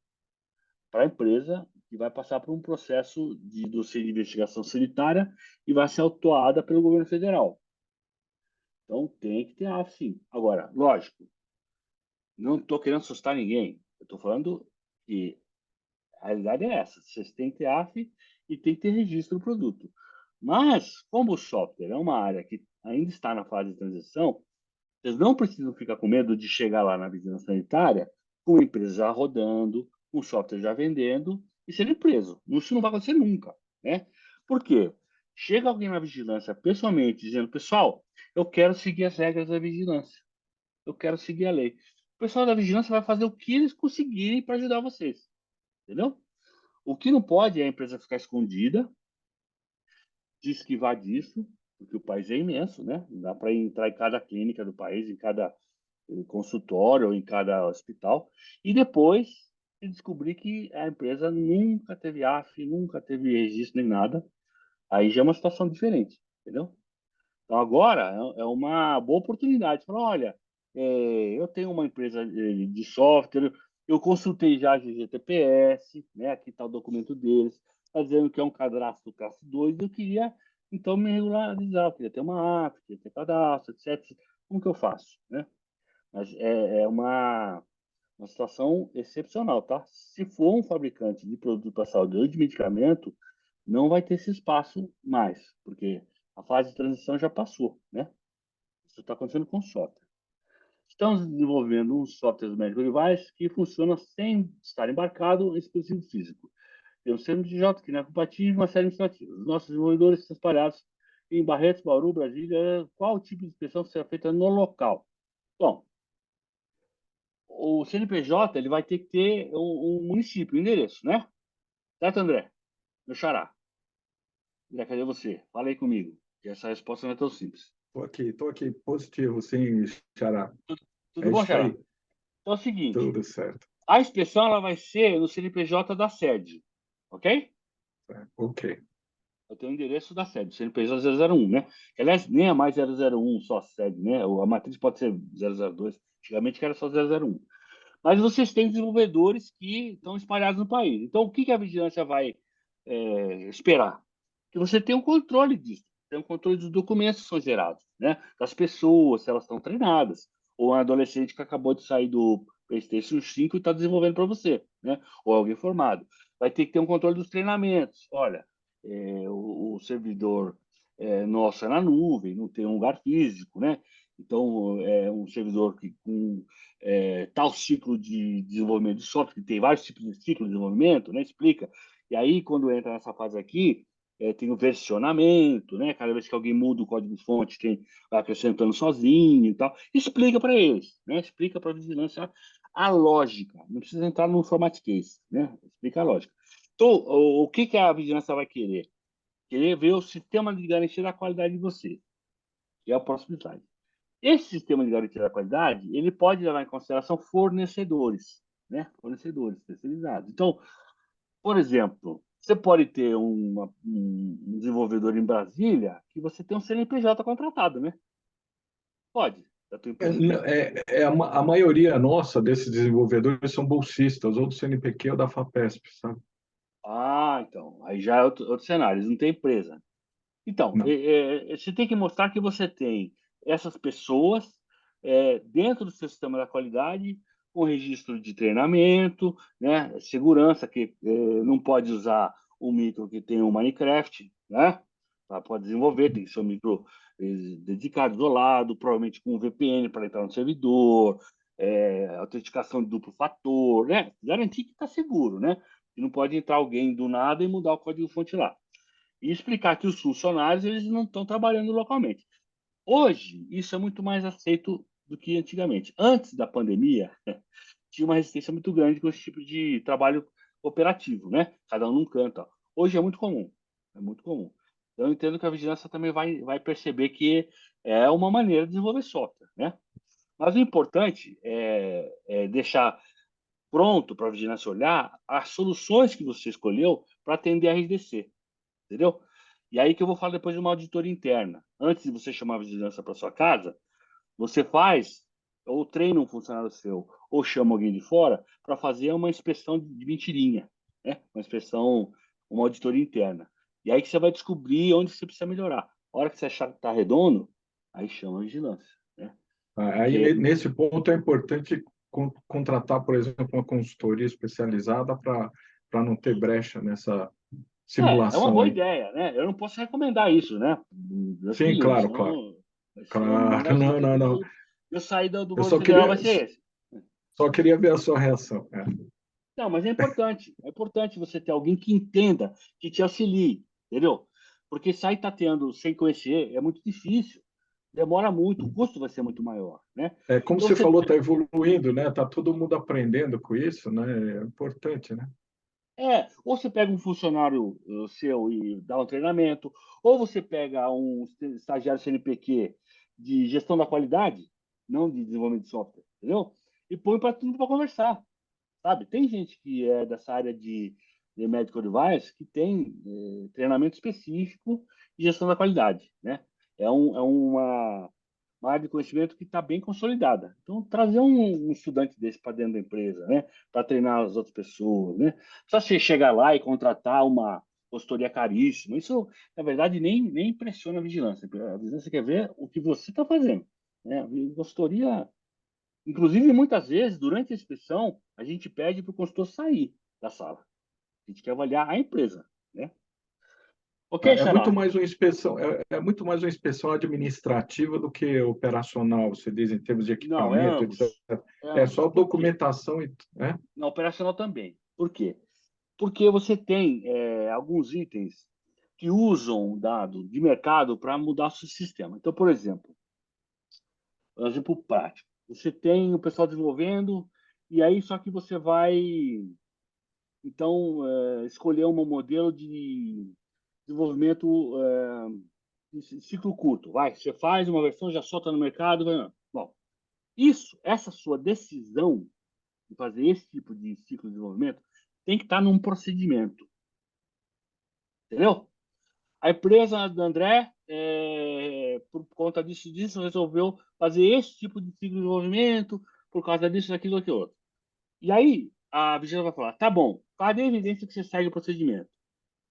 para a empresa que vai passar por um processo de dossiê de investigação sanitária e vai ser autuada pelo governo federal. Então, tem que ter AF, sim. Agora, lógico, não estou querendo assustar ninguém. Eu estou falando que a realidade é essa. Vocês têm que ter AF e tem que ter registro do produto. Mas, como o software é uma área que ainda está na fase de transição, vocês não precisam ficar com medo de chegar lá na vigilância sanitária com a empresa já rodando, com o software já vendendo e serem preso. Isso não vai acontecer nunca, né? Por quê? Chega alguém na vigilância pessoalmente dizendo, pessoal, eu quero seguir as regras da vigilância. Eu quero seguir a lei. O pessoal da vigilância vai fazer o que eles conseguirem para ajudar vocês, entendeu? O que não pode é a empresa ficar escondida, de esquivar disso, porque o país é imenso, né? Não dá para entrar em cada clínica do país, em cada consultório ou em cada hospital, e depois descobrir que a empresa nunca teve AF, nunca teve registro nem nada. Aí já é uma situação diferente, entendeu? Então agora é uma boa oportunidade. Falar, olha, eu tenho uma empresa de software, eu consultei já a GGTPS, né? Aqui está o documento deles, está dizendo que é um cadastro classe 2, eu queria então me regularizar, eu queria ter uma AF, queria ter cadastro, etc. Como que eu faço, né? Mas é uma situação excepcional, tá? Se for um fabricante de produto para saúde ou de medicamento, não vai ter esse espaço mais, porque a fase de transição já passou, né? Isso está acontecendo com software. Estamos desenvolvendo um software medical device que funciona sem estar embarcado em dispositivo físico. Tem um CNPJ que não é compatível e uma série administrativa. Os nossos desenvolvedores estão espalhados em Barretos, Bauru, Brasília. Qual tipo de inspeção será feita no local? Bom, o CNPJ ele vai ter que ter um município, um endereço, né? Certo, André? Meu xará. André, cadê você? Fala aí comigo, que essa resposta não é tão simples. Tô aqui, positivo, sim, Xará. Tudo É bom, isso xará? aí, Então é o seguinte, tudo certo. a inspeção ela vai ser no CNPJ da sede, ok? Ok. Eu tenho o endereço da sede, CNPJ 001, né? Que, aliás, nem é mais 001 só a sede, né? A matriz pode ser 002. Antigamente que era só 001. Mas vocês têm desenvolvedores que estão espalhados no país. Então, o que que a vigilância vai esperar? Que você tenha um controle disso, tenha um controle dos documentos que são gerados, né? Das pessoas, se elas estão treinadas. Ou um adolescente que acabou de sair do PlayStation 5 e está desenvolvendo para você, né? Ou alguém formado. Vai ter que ter um controle dos treinamentos. Olha, o servidor nosso é na nuvem, não tem um lugar físico, né? Então, é um servidor que com tal ciclo de desenvolvimento de software, que tem vários tipos de ciclo de desenvolvimento, né? Explica. E aí, quando entra nessa fase aqui, tem o versionamento, né? Cada vez que alguém muda o código-fonte, vai acrescentando sozinho e tal. Explica para eles, né? Explica para a vigilância a lógica. Não precisa entrar no format case, né? Explica a lógica. Então, o que que a vigilância vai querer? Querer ver o sistema de garantia da qualidade de você, que é a próxima slide. Esse sistema de garantia da qualidade, ele pode levar em consideração fornecedores, né? Fornecedores especializados. Então, por exemplo, você pode ter um desenvolvedor em Brasília que você tem um CNPJ contratado, né? Pode, da tua empresa aqui. A maioria nossa desses desenvolvedores são bolsistas, ou do CNPq ou da FAPESP, sabe? Ah, então, aí já é outro cenário, eles não têm empresa. Então, Não. você tem que mostrar que você tem essas pessoas dentro do seu sistema da qualidade, com registro de treinamento, né, segurança, que não pode usar um micro que tem um Minecraft, né? Pode desenvolver, tem que ser um micro dedicado, isolado, provavelmente com um VPN para entrar no servidor, autenticação de duplo fator, né? Garantir que está seguro, né? E não pode entrar alguém do nada e mudar o código-fonte lá e explicar que os funcionários eles não estão trabalhando localmente. Hoje, isso é muito mais aceito do que antigamente. Antes da pandemia, tinha uma resistência muito grande com esse tipo de trabalho operativo, né? Cada um num canto. Ó. Hoje é muito comum. É muito comum. Então, eu entendo que a vigilância também vai perceber que é uma maneira de desenvolver software, né? Mas o importante é deixar pronto para a vigilância olhar as soluções que você escolheu para atender a RDC. Entendeu? E aí que eu vou falar depois de uma auditoria interna. Antes de você chamar a vigilância para sua casa, você faz, ou treina um funcionário seu, ou chama alguém de fora, para fazer uma inspeção de mentirinha. né? Uma auditoria interna. E aí que você vai descobrir onde você precisa melhorar. A hora que você achar que está redondo, aí chama a vigilância, né? Aí, Porque nesse ponto, é importante contratar, por exemplo, uma consultoria especializada para não ter brecha nessa é uma simulação boa aí. ideia, né? Eu não posso recomendar isso, né? Deus que Sim, livre, claro, claro. senão vai ser o Claro, maior não, não, não. sofrimento. Eu sair do Eu governo só federal queria, vai ser esse. só queria ver a sua reação. Não, mas é importante. É importante você ter alguém que entenda, que te auxilie, entendeu? Porque sair tateando sem conhecer é muito difícil. Demora muito, o custo vai ser muito maior, né? Como Então você você falou, está evoluindo, né? Está todo mundo aprendendo com isso, né? É importante, né? ou você pega um funcionário seu e dá um treinamento, ou você pega um estagiário CNPq de gestão da qualidade, não de desenvolvimento de software, entendeu? E põe para tudo para conversar, sabe? Tem gente que é dessa área de medical device que tem treinamento específico de gestão da qualidade, né? Uma área de conhecimento que está bem consolidada. Então, trazer um estudante desse para dentro da empresa, né? Para treinar as outras pessoas, né? Só você chegar lá e contratar uma consultoria caríssima, isso, na verdade, nem impressiona a vigilância. A vigilância quer ver o que você está fazendo, né? A consultoria, inclusive, muitas vezes, durante a inspeção, a gente pede para o consultor sair da sala. A gente quer avaliar a empresa, né? Ok, É muito Xará? mais uma inspeção, é muito mais uma inspeção administrativa do que operacional, você diz, em termos de Não, é equipamento, etc. ambos. É É ambos. só Por quê? documentação, né? Na operacional também. Por quê? Porque você tem alguns itens que usam dado de mercado para mudar o seu sistema. Então, por exemplo, um exemplo prático. Você tem o pessoal desenvolvendo, e aí só que você vai, então, escolher um modelo de desenvolvimento de ciclo curto. Vai, você faz uma versão, já solta no mercado. Bom, essa sua decisão de fazer esse tipo de ciclo de desenvolvimento tem que estar num procedimento, entendeu? A empresa do André, por conta disso, resolveu fazer esse tipo de ciclo de desenvolvimento por causa disso, daquilo, daquilo outro. E aí, a vigilância vai falar, tá bom, cadê a evidência que você segue o procedimento?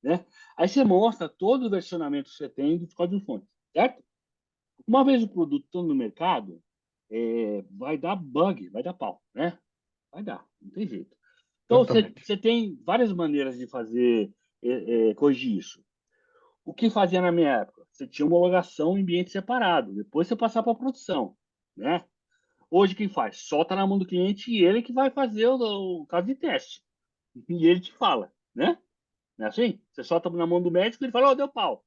Né? Aí você mostra todo o versionamento que você tem dos códigos-fontes, certo? Uma vez o produto está no mercado, vai dar bug, vai dar pau, né? Vai dar, não tem jeito. Então, Exatamente. você tem várias maneiras de fazer, corrigir isso. O que fazia na minha época? Você tinha homologação em ambiente separado, depois você passar para a produção, né? Hoje quem faz? Solta na mão do cliente e ele que vai fazer o caso de teste. E ele te fala, né? Não é assim? Você solta na mão do médico e ele fala, deu pau.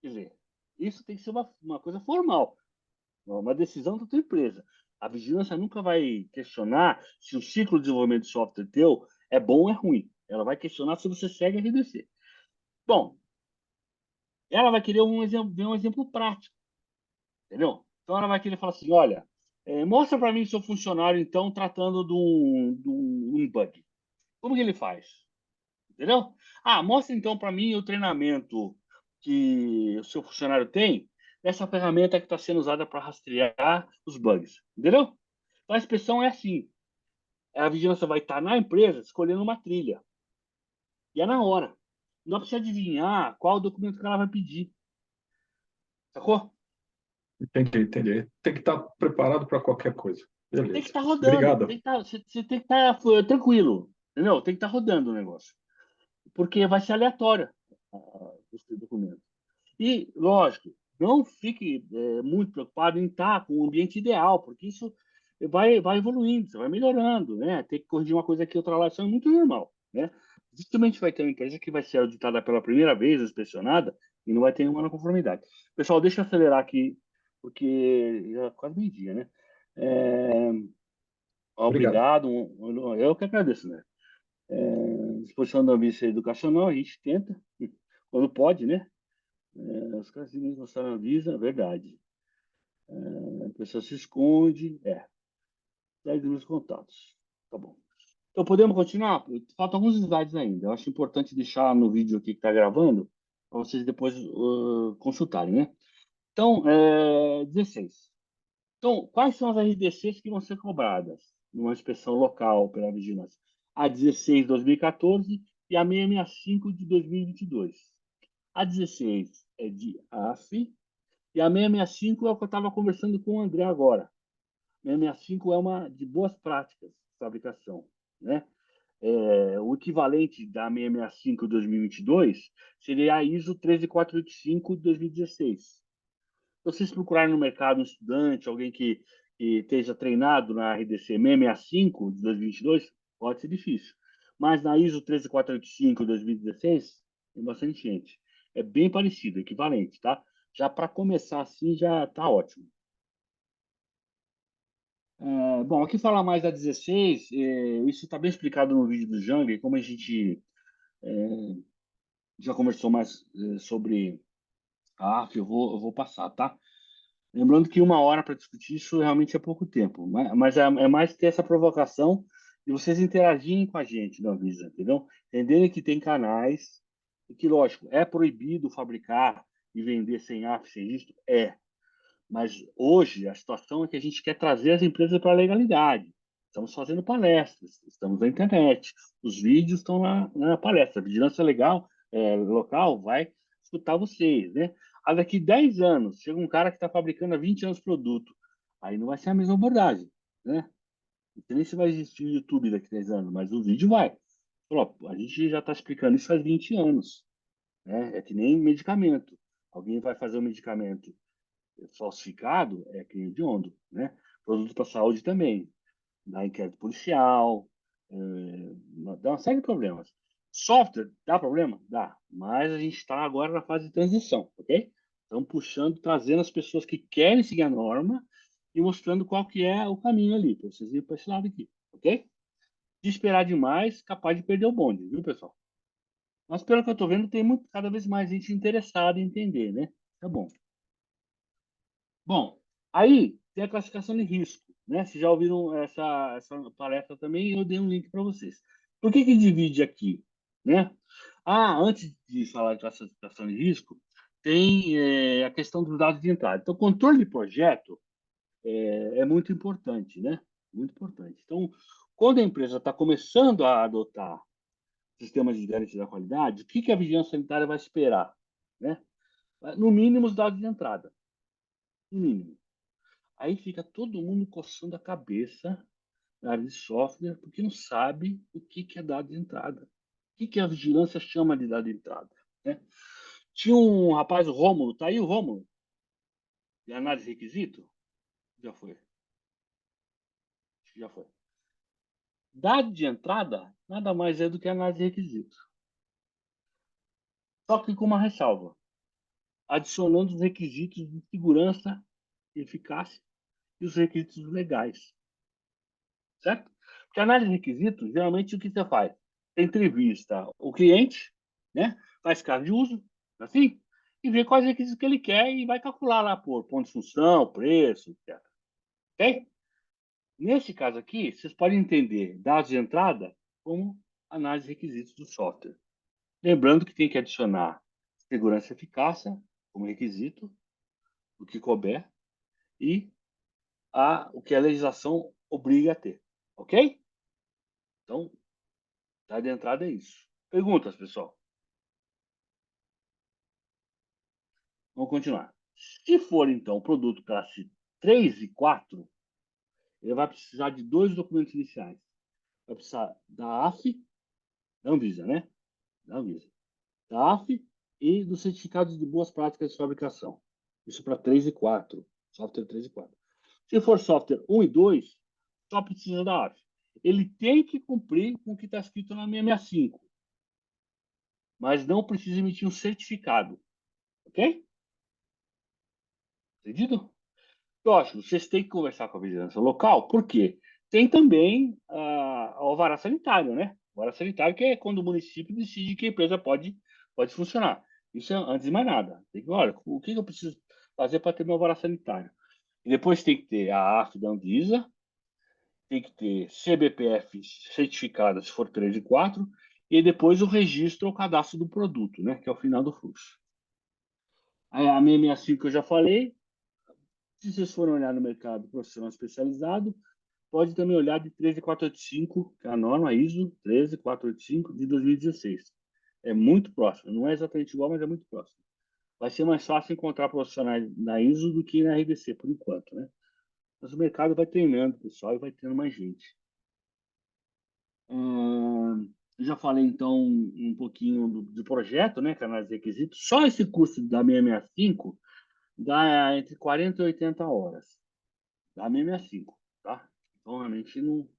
Quer dizer, isso tem que ser uma coisa formal, uma decisão da tua empresa. A vigilância nunca vai questionar se o ciclo de desenvolvimento de software teu é bom ou é ruim. Ela vai questionar se você segue a RDC. Bom, ela vai querer ver um exemplo prático, entendeu? Então ela vai querer falar assim, olha, mostra para mim seu funcionário, então, tratando de um bug. Como que ele faz? Entendeu? Ah, mostra então para mim o treinamento que o seu funcionário tem nessa ferramenta que está sendo usada para rastrear os bugs. Entendeu? Então a inspeção é assim. A vigilância vai estar na empresa escolhendo uma trilha. E é na hora. Não precisa adivinhar qual o documento que ela vai pedir. Sacou? Entendi, entendi. Tem que estar preparado para qualquer coisa. Tem que Beleza. estar rodando. Obrigado. Você tem que estar tranquilo. Entendeu? Tem que estar rodando o negócio. Porque vai ser aleatório esse documento. E, lógico, não fique muito preocupado em estar com o ambiente ideal, porque isso vai evoluindo, você vai melhorando, né? Ter que corrigir uma coisa aqui, outra lá, isso é muito normal, né? Dificilmente vai ter uma empresa que vai ser auditada pela primeira vez, inspecionada, e não vai ter nenhuma conformidade. Pessoal, deixa eu acelerar aqui, porque já é quase meio-dia, né? É, Obrigado. obrigado, eu que agradeço, né? Disposição da vista educacional, a gente tenta, quando pode, né? Os caras se mostraram a Visa, é verdade. A pessoa se esconde. Segue meus contatos. Tá bom. Então, podemos continuar? Faltam alguns slides ainda. Eu acho importante deixar no vídeo aqui que está gravando, para vocês depois consultarem, né? Então, 16. Então, quais são as RDCs que vão ser cobradas numa inspeção local pela vigilância? A 16, 2014 e a 665 de 2022. A 16 é de AF, e a 665 é o que eu estava conversando com o André agora. 665 é uma de boas práticas de fabricação, né? O equivalente da 665 2022 seria a ISO 13485 de 2016. Se vocês procurarem no mercado um estudante, alguém que esteja treinado na RDC 665 de 2022, pode ser difícil. Mas na ISO 13485 de 2016, tem bastante gente. É bem parecido, equivalente, tá? Já para começar assim, já está ótimo. Bom, aqui falar mais da 16, isso está bem explicado no vídeo do Jang, como a gente já conversou mais sobre a AF, eu vou passar, tá? Lembrando que 1 hora para discutir isso realmente é pouco tempo, mas é mais ter essa provocação de vocês interagirem com a gente na Visa, entendeu? Entenderem que tem canais e que, lógico, é proibido fabricar e vender sem AF, sem registro? É. Mas hoje a situação é que a gente quer trazer as empresas para a legalidade. Estamos fazendo palestras, estamos na internet, os vídeos estão na palestra. A vigilância legal, local vai escutar vocês, né? Daqui 10 anos, chega um cara que está fabricando há 20 anos produto. Aí não vai ser a mesma abordagem, né? Não sei nem se vai existir o YouTube daqui a 10 anos, mas o vídeo vai. Falou, a gente já está explicando isso faz 20 anos, né? É que nem medicamento. Alguém vai fazer um medicamento falsificado é crime hediondo, né? Produto para saúde também, dá inquérito policial, dá uma série de problemas. Software, dá problema? Dá, mas a gente está agora na fase de transição, ok? Estamos puxando, trazendo as pessoas que querem seguir a norma e mostrando qual que é o caminho ali, para vocês irem para esse lado aqui, ok? Se esperar demais, capaz de perder o bonde, viu, pessoal? Mas pelo que eu estou vendo, tem cada vez mais gente interessada em entender, né? Tá bom. Bom, aí tem a classificação de risco, né? Vocês já ouviram essa palestra também, eu dei um link para vocês. Por que divide aqui, né? Antes de falar de classificação de risco, tem a questão dos dados de entrada. Então, controle de projeto é muito importante, né? Muito importante. Então, quando a empresa está começando a adotar sistemas de garantia da qualidade, o que a vigilância sanitária vai esperar, né? No mínimo, os dados de entrada. No mínimo. Aí fica todo mundo coçando a cabeça na área de software, porque não sabe o que é dado de entrada. O que a vigilância chama de dado de entrada, né? Tinha um rapaz, o Rômulo, tá aí o Rômulo, de análise de requisito? Já foi. Acho que já foi. Dado de entrada nada mais é do que análise de requisito. Só que com uma ressalva, adicionando os requisitos de segurança, eficácia e os requisitos legais. Certo? Porque a análise de requisitos, geralmente, o que você faz? Você entrevista o cliente, né? Faz caso de uso, assim, e vê quais requisitos que ele quer e vai calcular lá por ponto de função, preço, etc. Ok? Nesse caso aqui, vocês podem entender dados de entrada como análise de requisitos do software. Lembrando que tem que adicionar segurança e eficácia como requisito, o que couber, e o que a legislação obriga a ter. Ok? Então, dado de entrada é isso. Perguntas, pessoal? Vamos continuar. Se for, então, produto classe 3 e 4, ele vai precisar de dois documentos iniciais. Vai precisar da AF, da Anvisa, né? Da Anvisa. Da AF e dos certificados de boas práticas de fabricação. Isso para 3 e 4. Software 3 e 4. Se for software 1 e 2, só precisa da AF. Ele tem que cumprir com o que está escrito na 665, mas não precisa emitir um certificado. Ok? Entendido? Lógico, vocês têm que conversar com a vigilância local, porque tem também o alvará sanitário, né? O alvará sanitário que é quando o município decide que a empresa pode funcionar. Isso é antes de mais nada. Tem que, olha, o que eu preciso fazer para ter meu alvará sanitário? E depois tem que ter a AF da Anvisa, tem que ter CBPF certificada, se for 3 e 4, e depois o registro ou cadastro do produto, né? Que é o final do fluxo. Aí a 665 que eu já falei, se vocês forem olhar no mercado profissional especializado, pode também olhar de 13485, que é a norma ISO 13485 de 2016. É muito próximo, não é exatamente igual, mas é muito próximo. Vai ser mais fácil encontrar profissionais na ISO do que na RDC, por enquanto, né? Mas o mercado vai treinando, pessoal, e vai tendo mais gente. Já falei, então, um pouquinho do projeto, né? Canais de requisitos. Só esse curso da 665 dá entre 40 e 80 horas. Dá 665, tá? Então, realmente, não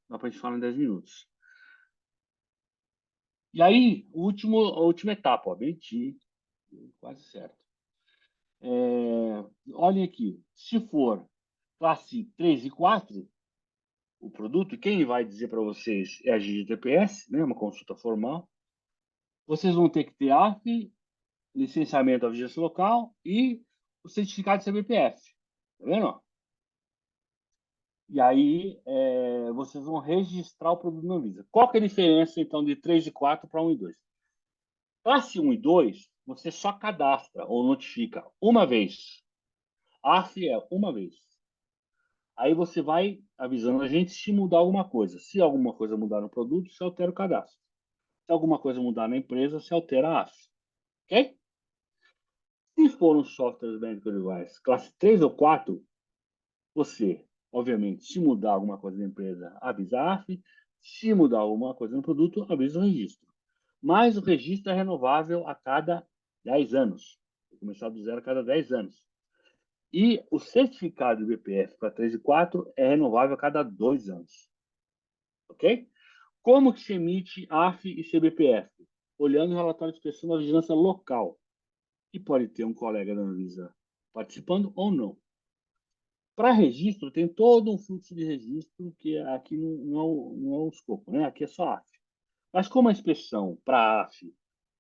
dá para a gente falar em 10 minutos. E aí, a última etapa, ó, menti, quase certo. Olhem aqui, se for classe 3 e 4, o produto, quem vai dizer para vocês é a GGTPS, né, uma consulta formal. Vocês vão ter que ter AF, licenciamento da vigilância local e o certificado de CBPF. Tá vendo? E aí, vocês vão registrar o produto na Anvisa. Qual que é a diferença, então, de 3 e 4 para 1 e 2? Classe 1 e 2, você só cadastra ou notifica uma vez. AF é uma vez. Aí você vai avisando a gente se mudar alguma coisa. Se alguma coisa mudar no produto, você altera o cadastro. Se alguma coisa mudar na empresa, você altera a AF. Ok? Se for um software medical device classe 3 ou 4, você, obviamente, se mudar alguma coisa na empresa, avisa a AF. Se mudar alguma coisa no produto, avisa o registro. Mas o registro é renovável a cada 10 anos. Vou começar do zero a cada 10 anos. E o certificado de BPF para 3 e 4 é renovável a cada 2 anos. Ok? Como que se emite AF e CBPF? Olhando o relatório de inspeção da vigilância local, que pode ter um colega da Anvisa participando ou não. Para registro, tem todo um fluxo de registro que aqui não é o escopo, né? Aqui é só AF. Mas como a inspeção para AF,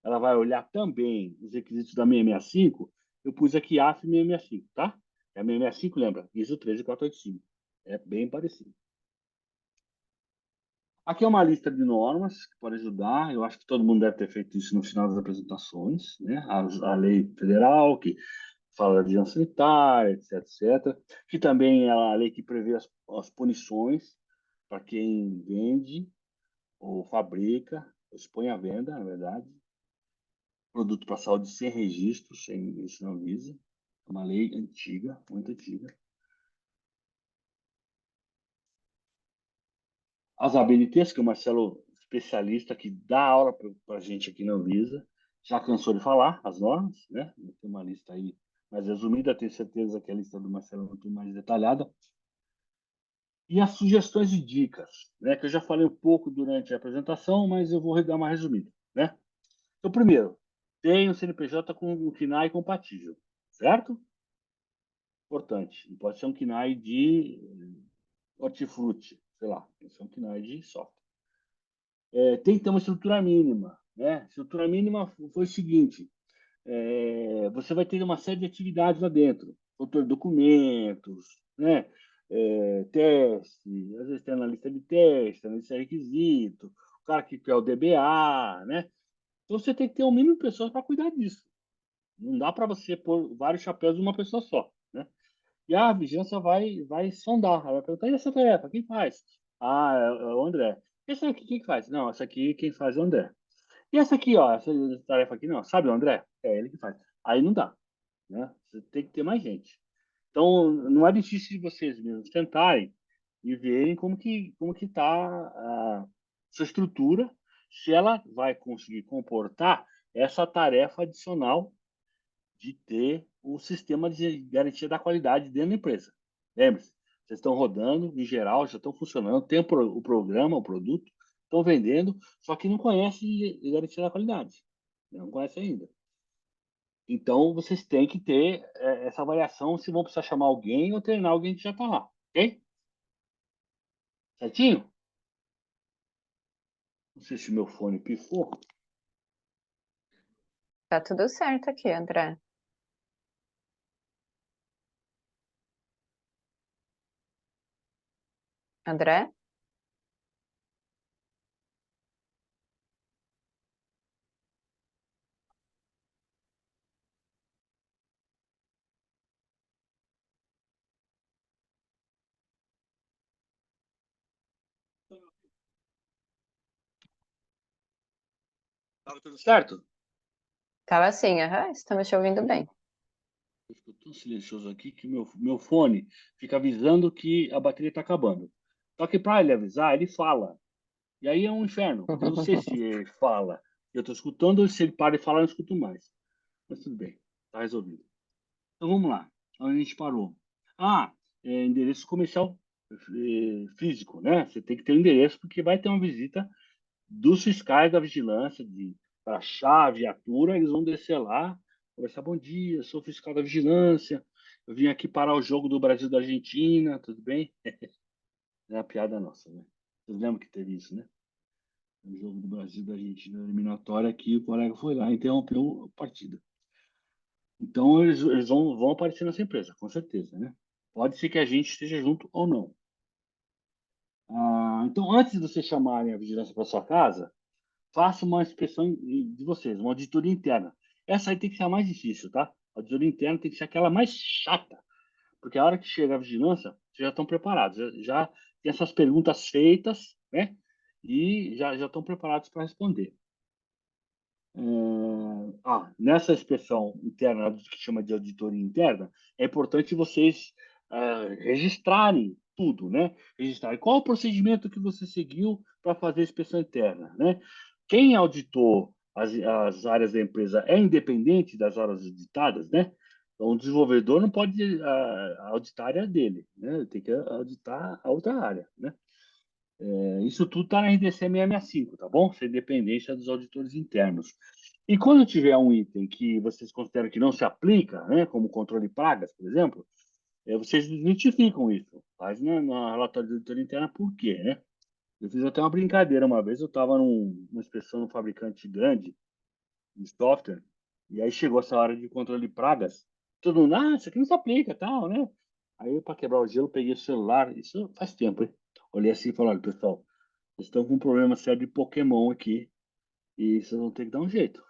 ela vai olhar também os requisitos da 665, eu pus aqui AF 665, tá? É a 665, lembra? ISO 13485. É bem parecido. Aqui é uma lista de normas que pode ajudar. Eu acho que todo mundo deve ter feito isso no final das apresentações, né? A lei federal, que fala da vigilância sanitária, etc, etc. Que também é a lei que prevê as punições para quem vende ou fabrica, ou expõe à venda, na verdade, produto para saúde sem registro, sem isso não visa. É uma lei antiga, muito antiga. As ABNTs, que o Marcelo, especialista, que dá aula para a gente aqui na Anvisa, já cansou de falar as normas, né? Tem uma lista aí mais resumida, tenho certeza que a lista do Marcelo é muito mais detalhada. E as sugestões e dicas, né? Que eu já falei um pouco durante a apresentação, mas eu vou dar uma resumida, né? Então, primeiro, tem o CNPJ com o KNAI compatível, certo? Importante. Não pode ser um KNAI de hortifruti, sei lá, tem que ser um KNAI de software. Tem que ter uma estrutura mínima, né? Estrutura mínima foi o seguinte: você vai ter uma série de atividades lá dentro, autor de documentos, né? Teste, às vezes tem analista de teste, analista de requisito, o cara que quer o DBA, né? Então você tem que ter um mínimo de pessoas para cuidar disso. Não dá para você pôr vários chapéus de uma pessoa só, né? E a vigilância vai sondar, ela vai perguntar, e essa tarefa, quem faz? Ah, é o André. Essa aqui, quem faz? Não, essa aqui, quem faz é o André. E essa aqui, ó, essa tarefa aqui, não, sabe o André? É ele que faz. Aí não dá, né? Você tem que ter mais gente. Então, não é difícil de vocês mesmos tentarem e verem como que está a sua estrutura, se ela vai conseguir comportar essa tarefa adicional de ter o sistema de garantia da qualidade dentro da empresa. Lembre-se, vocês estão rodando, em geral, já estão funcionando, tem o programa, o produto, estão vendendo, só que não conhece garantia da qualidade. Não conhece ainda. Então, vocês têm que ter essa avaliação se vão precisar chamar alguém ou treinar alguém que já está lá. Ok? Certinho? Não sei se o meu fone pifou. Tá tudo certo aqui, André. André? Tava tudo certo? Tava assim, aham, estamos te ouvindo bem. Eu estou tão silencioso aqui que meu fone fica avisando que a bateria está acabando. Só que para ele avisar, ele fala. E aí é um inferno, porque eu não sei se ele fala e eu estou escutando ou se ele para de falar e eu não escuto mais. Mas tudo bem, está resolvido. Então vamos lá, onde a gente parou? Ah, endereço comercial físico, né? Você tem que ter um endereço porque vai ter uma visita dos fiscais da vigilância, para achar a viatura, eles vão descer lá, conversar, bom dia, sou fiscal da vigilância, eu vim aqui parar o jogo do Brasil e da Argentina, tudo bem? É uma piada nossa, né? Vocês lembram que teve isso, né? O jogo do Brasil e da Argentina eliminatória que o colega foi lá e interrompeu a partida. Então eles vão aparecer nessa empresa, com certeza, né? Pode ser que a gente esteja junto ou não. Então, antes de vocês chamarem a vigilância para sua casa, faça uma inspeção de vocês, uma auditoria interna. Essa aí tem que ser a mais difícil, tá? A auditoria interna tem que ser aquela mais chata, porque a hora que chega a vigilância, vocês já estão preparados, já tem essas perguntas feitas, né? E já estão preparados para responder. Nessa inspeção interna, que chama de auditoria interna, é importante vocês registrarem tudo, né? Registrar qual o procedimento que você seguiu para fazer a inspeção interna, né? Quem auditou as áreas da empresa é independente das horas auditadas, né? Então, o desenvolvedor não pode auditar a área dele, né? Ele tem que auditar a outra área, né? Isso tudo está na RDC 665, tá bom? Sem dependência dos auditores internos. E quando tiver um item que vocês consideram que não se aplica, né, como controle de pragas, por exemplo, vocês identificam isso. Faz na relatório de auditoria interna por quê, né? Eu fiz até uma brincadeira uma vez, eu estava numa inspeção num fabricante grande de software, e aí chegou essa hora de controle de pragas, todo mundo, isso aqui não se aplica, tal, né? Aí, para quebrar o gelo, peguei o celular, isso faz tempo, hein? Olhei assim e falei, olha, pessoal, vocês estão com um problema sério de Pokémon aqui, e vocês vão ter que dar um jeito.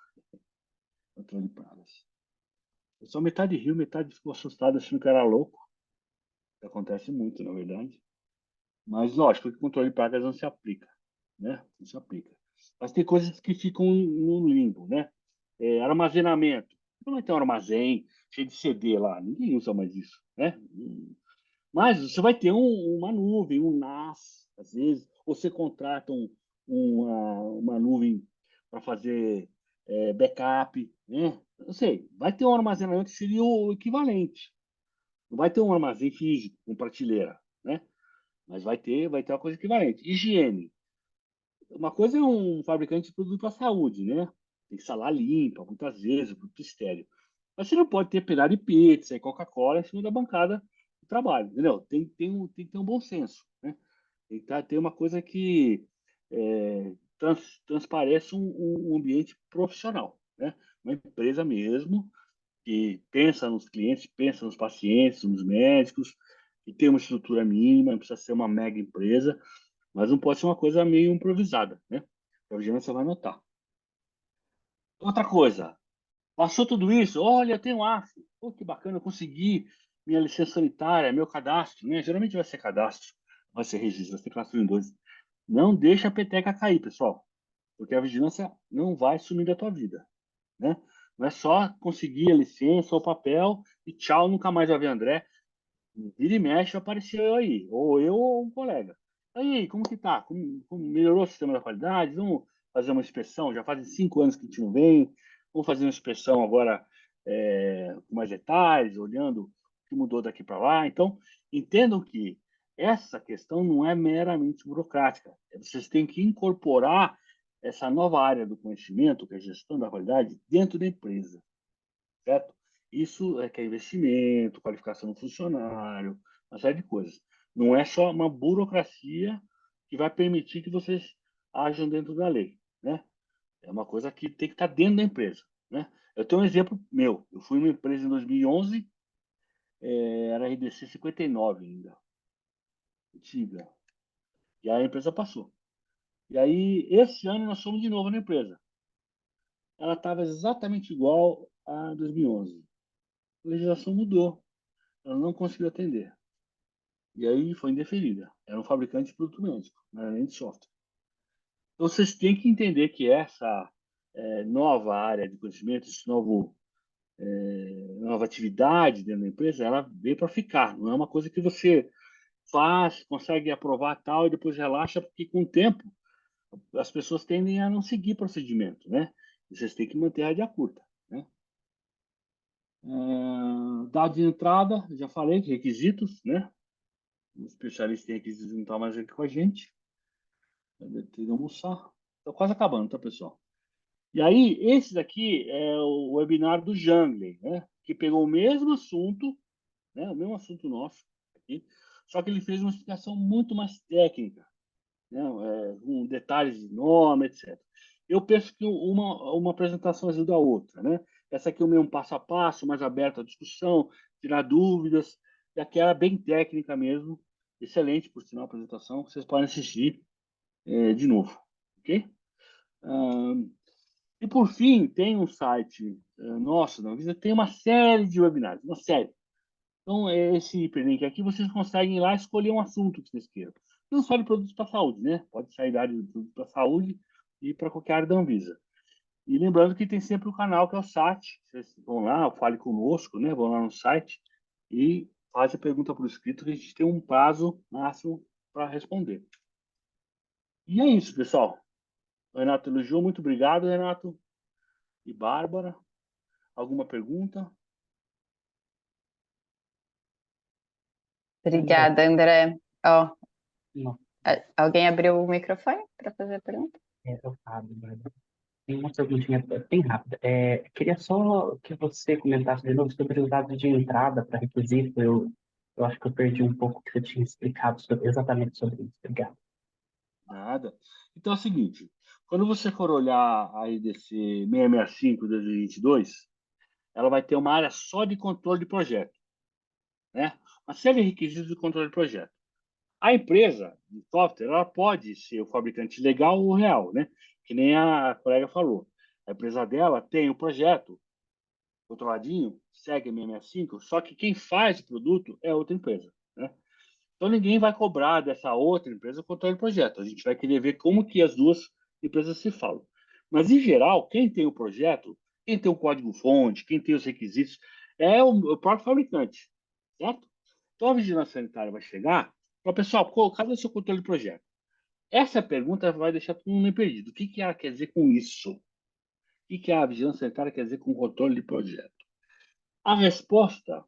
Controle de pragas. Eu só metade riu, metade ficou assustado, achando que era louco. Acontece muito, na verdade. Mas, lógico, que controle de pragas não se aplica, né? Não se aplica. Mas tem coisas que ficam no limbo, né? Armazenamento. Não vai ter um armazém cheio de CD lá. Ninguém usa mais isso, né? Mas você vai ter uma nuvem, um NAS, às vezes. Ou você contrata uma nuvem para fazer backup, né? Não sei. Vai ter um armazenamento que seria o equivalente. Não vai ter um armazém físico, com prateleira, né? Mas vai ter uma coisa equivalente. Higiene. Uma coisa é um fabricante de produto para a saúde, né? Tem que salar limpa, muitas vezes, produto estéreo. Mas você não pode ter pedaço de pizza e Coca-Cola em cima da bancada de trabalho, entendeu? Tem que ter um bom senso, né? Tem que ter uma coisa que transparece um ambiente profissional, né? Uma empresa mesmo que pensa nos clientes, pensa nos pacientes, nos médicos, que tem uma estrutura mínima, não precisa ser uma mega empresa, mas não pode ser uma coisa meio improvisada, né? A vigilância vai notar. Outra coisa, passou tudo isso, olha, eu tenho AF, pô, que bacana, eu consegui minha licença sanitária, meu cadastro, né? Geralmente vai ser cadastro, vai ser registro, vai ser cadastro em dois. Não deixa a peteca cair, pessoal, porque a vigilância não vai sumir da tua vida, né? Não é só conseguir a licença ou papel e tchau, nunca mais vai ver André. Vira e mexe, apareceu eu aí, ou eu ou um colega. Aí, como que tá? Como melhorou o sistema da qualidade? Vamos fazer uma inspeção? Já fazem 5 anos que a gente não vem. Vamos fazer uma inspeção agora com mais detalhes, olhando o que mudou daqui para lá. Então, entendam que essa questão não é meramente burocrática. Vocês têm que incorporar essa nova área do conhecimento, que é a gestão da qualidade, dentro da empresa, certo? Isso que é investimento, qualificação do funcionário, uma série de coisas. Não é só uma burocracia que vai permitir que vocês ajam dentro da lei, né? É uma coisa que tem que estar dentro da empresa, né? Eu tenho um exemplo meu. Eu fui numa empresa em 2011, era RDC 59 ainda, antiga. E aí a empresa passou. E aí, esse ano, nós fomos de novo na empresa. Ela estava exatamente igual a 2011. A legislação mudou. Ela não conseguiu atender. E aí foi indeferida. Era um fabricante de produto médico, não era nem de software. Então vocês têm que entender que nova área de conhecimento, esse nova atividade dentro da empresa, ela veio para ficar. Não é uma coisa que você faz, consegue aprovar tal e depois relaxa, porque com o tempo as pessoas tendem a não seguir procedimento, né? Vocês têm que manter a rédea curta, né? Dados de entrada, já falei, requisitos, né? O especialista tem requisitos, não está mais aqui com a gente. Tem que almoçar. Estou quase acabando, tá, pessoal? E aí, esse daqui é o webinar do Jangley, né? Que pegou o mesmo assunto, né? O mesmo assunto nosso aqui, só que ele fez uma explicação muito mais técnica, né? Com detalhes de nome, etc. Eu penso que uma apresentação ajuda a outra, né? Essa aqui é o mesmo passo a passo, mais aberto à discussão, tirar dúvidas, e aquela bem técnica mesmo, excelente, por sinal, a apresentação, vocês podem assistir de novo, ok? Ah, e por fim, tem um site nosso, da Anvisa, tem uma série de webinars, uma série. Então, esse hiperlink aqui, vocês conseguem ir lá escolher um assunto que vocês queiram. Não só de produtos para saúde, né? Pode sair da área de produtos para saúde e para qualquer área da Anvisa. E lembrando que tem sempre o canal que é o SAT. Vocês vão lá, fale conosco, né? Vão lá no site e fazem a pergunta por escrito, que a gente tem um prazo máximo para responder. E é isso, pessoal. O Renato elogiou. Muito obrigado, Renato e Bárbara. Alguma pergunta? Obrigada, André. Ó, Não, alguém abriu o microfone para fazer a pergunta? eu falo, Bárbara. Tem uma perguntinha bem rápida. Queria só que você comentasse de novo sobre os dados de entrada para requisito. Eu acho que eu perdi um pouco o que você tinha explicado exatamente sobre isso. Obrigado. Nada. Então é o seguinte, quando você for olhar a IDC 665 de 2022, ela vai ter uma área só de controle de projeto, né? Uma série de requisitos de controle de projeto. A empresa de software, ela pode ser o fabricante legal ou real, né? Que nem a colega falou. A empresa dela tem o projeto controladinho, segue a 665, só que quem faz o produto é outra empresa, né? Então ninguém vai cobrar dessa outra empresa o controle do projeto. A gente vai querer ver como que as duas empresas se falam. Mas, em geral, quem tem o projeto, quem tem o código-fonte, quem tem os requisitos, é o próprio fabricante, certo? Então a vigilância sanitária vai chegar para, pessoal, cadê o seu controle de projeto? Essa pergunta vai deixar todo mundo meio perdido. O que que ela quer dizer com isso? O que que a vigilância sanitária quer dizer com controle de projeto? A resposta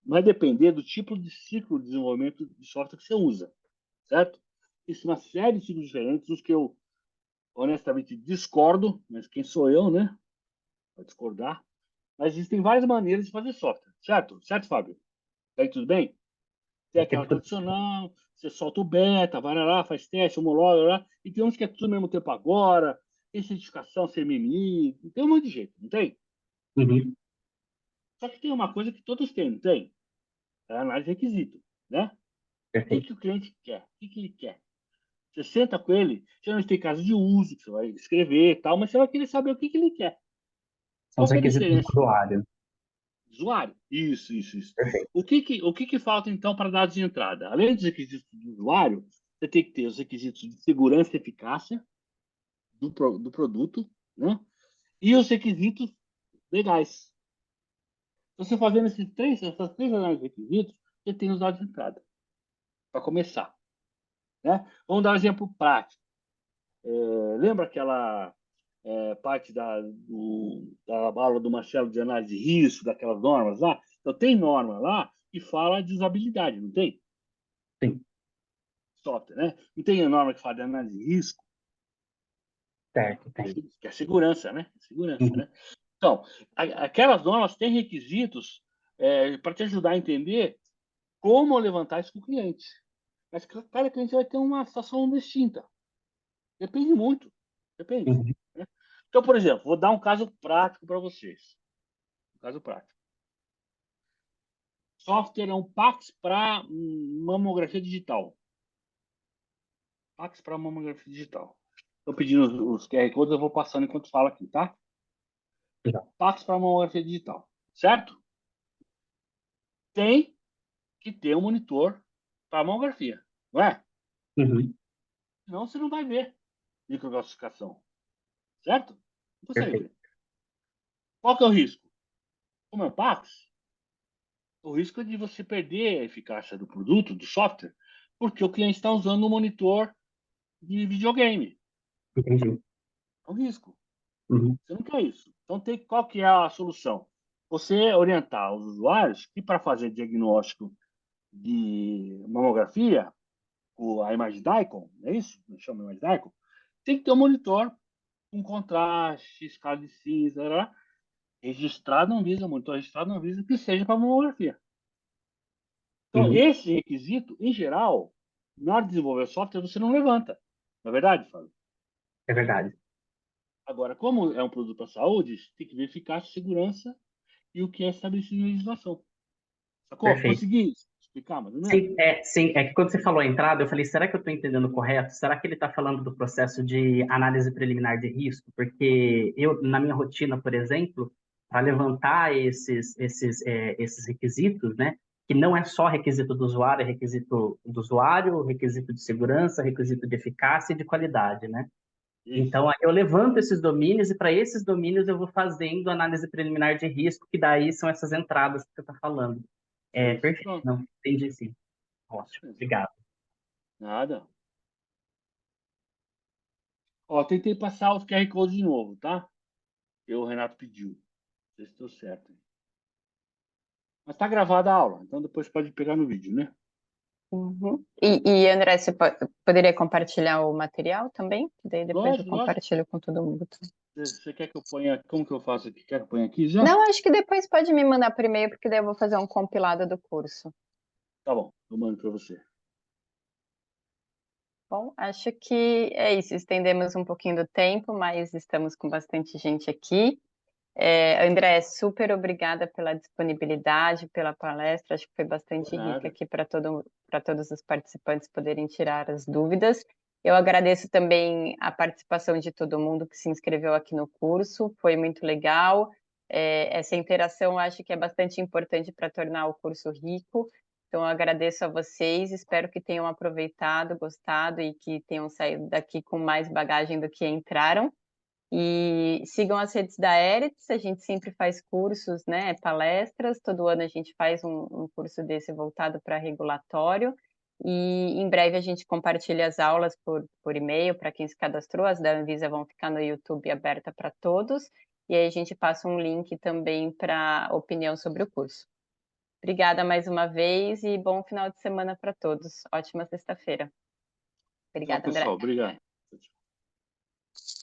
vai depender do tipo de ciclo de desenvolvimento de software que você usa, certo? Existe uma série de ciclos diferentes, os que eu honestamente discordo, mas quem sou eu, né? Vai discordar. Mas existem várias maneiras de fazer software, certo? Certo, Fábio? Tá aí tudo bem? Tem aquela tradicional, você solta o beta, vai lá, faz teste, homologa, lá, e tem uns que é tudo ao mesmo tempo agora, tem certificação CMMI, tem um monte de jeito, não tem? Uhum, Só que tem uma coisa que todos têm, não tem? É a análise de requisito, né? O que, perfeito. que o cliente quer? O que, que ele quer? Você senta com ele, geralmente tem caso de uso, que você vai escrever e tal, mas você vai querer saber o que, que ele quer. São Qual os que é a requisitos do diferença? usuário. Usuário. Isso. Perfeito. O que que falta, então, para dados de entrada? Além dos requisitos do usuário, você tem que ter os requisitos de segurança e eficácia do produto, né? E os requisitos legais. Então, você fazendo essas três análises de requisitos, você tem os dados de entrada, para começar, né? Vamos dar um exemplo prático. Lembra aquela parte da aula do Marcelo de análise de risco, daquelas normas lá? Então, tem norma lá que fala de usabilidade, não tem? Sim, Software, né? Não tem a norma que fala de análise de risco, certo, tem. que é segurança, né? Segurança, Uhum, né? Então, aquelas normas têm requisitos para te ajudar a entender como levantar isso com o cliente. Mas cada cliente vai ter uma situação distinta. Depende muito. Depende. uhum, Né? Então, por exemplo, vou dar um caso prático para vocês. Um caso prático. Software é um Pax para mamografia digital. Pax para mamografia digital. Estou pedindo os QR Codes, eu vou passando enquanto falo aqui, tá? legal. Pax para mamografia digital. Certo? Tem que ter um monitor para mamografia. Não é? Uhum, Senão você não vai ver microclassificação. Certo? Não consegue Perfeito. ver. Qual que é o risco? Como é o Pax, o risco é de você perder a eficácia do produto, do software, porque o cliente está usando um monitor de videogame. Entendi. É um risco. Uhum. Você não quer isso. Então, qual que é a solução? Você orientar os usuários que para fazer diagnóstico de mamografia, a imagem DICOM, é isso? Chama imagem DICOM? Tem que ter um monitor com contraste, escala de cinza, né? Registrado na Anvisa, monitor registrado na Anvisa, que seja para mamografia. Então, Uhum. esse requisito, em geral, na hora de desenvolver software, você não levanta. Não é verdade, Fábio? É verdade. Agora, como é um produto para a saúde, tem que ver eficácia, segurança e o que é estabelecido na legislação. Sacou? Perfeito. Consegui explicar mais ou menos? Sim, é que quando você falou a entrada, eu falei, será que eu estou entendendo correto? Será que ele está falando do processo de análise preliminar de risco? Porque eu, na minha rotina, por exemplo, para levantar esses requisitos, né, que não é só requisito do usuário, é requisito do usuário, requisito de segurança, requisito de eficácia e de qualidade, né? Isso. Então, aí eu levanto esses domínios e para esses domínios eu vou fazendo análise preliminar de risco, que daí são essas entradas que você está falando. É, Isso. perfeito. Pronto. Não, entendi sim. Ótimo. Obrigado. Nada. Ó, tentei passar os QR Code de novo, tá? O Renato pediu. Não sei se deu certo. Mas tá gravada a aula, então depois pode pegar no vídeo, né? Uhum. André, você poderia compartilhar o material também? Daí depois eu Lógico, lógico. compartilho com todo mundo. Você quer que eu ponha. Como que eu faço aqui? Quer que eu ponha aqui já? Não, acho que depois pode me mandar por e-mail, porque daí eu vou fazer um compilado do curso. Tá bom, eu mando para você. Bom, acho que é isso. Estendemos um pouquinho do tempo, mas estamos com bastante gente aqui. André, super obrigada pela disponibilidade, pela palestra. Acho que foi Por bastante rica nada. aqui para todos os participantes poderem tirar as dúvidas. Eu agradeço também a participação de todo mundo que se inscreveu aqui no curso, foi muito legal. Essa interação acho que é bastante importante para tornar o curso rico. Então, eu agradeço a vocês, espero que tenham aproveitado, gostado e que tenham saído daqui com mais bagagem do que entraram. E sigam as redes da Eretz, a gente sempre faz cursos, né, palestras, todo ano a gente faz um curso desse voltado para regulatório, e em breve a gente compartilha as aulas por e-mail para quem se cadastrou, as da Anvisa vão ficar no YouTube aberta para todos, e aí a gente passa um link também para opinião sobre o curso. Obrigada mais uma vez e bom final de semana para todos. Ótima sexta-feira. Tchau, Obrigada, André. pessoal. Obrigado.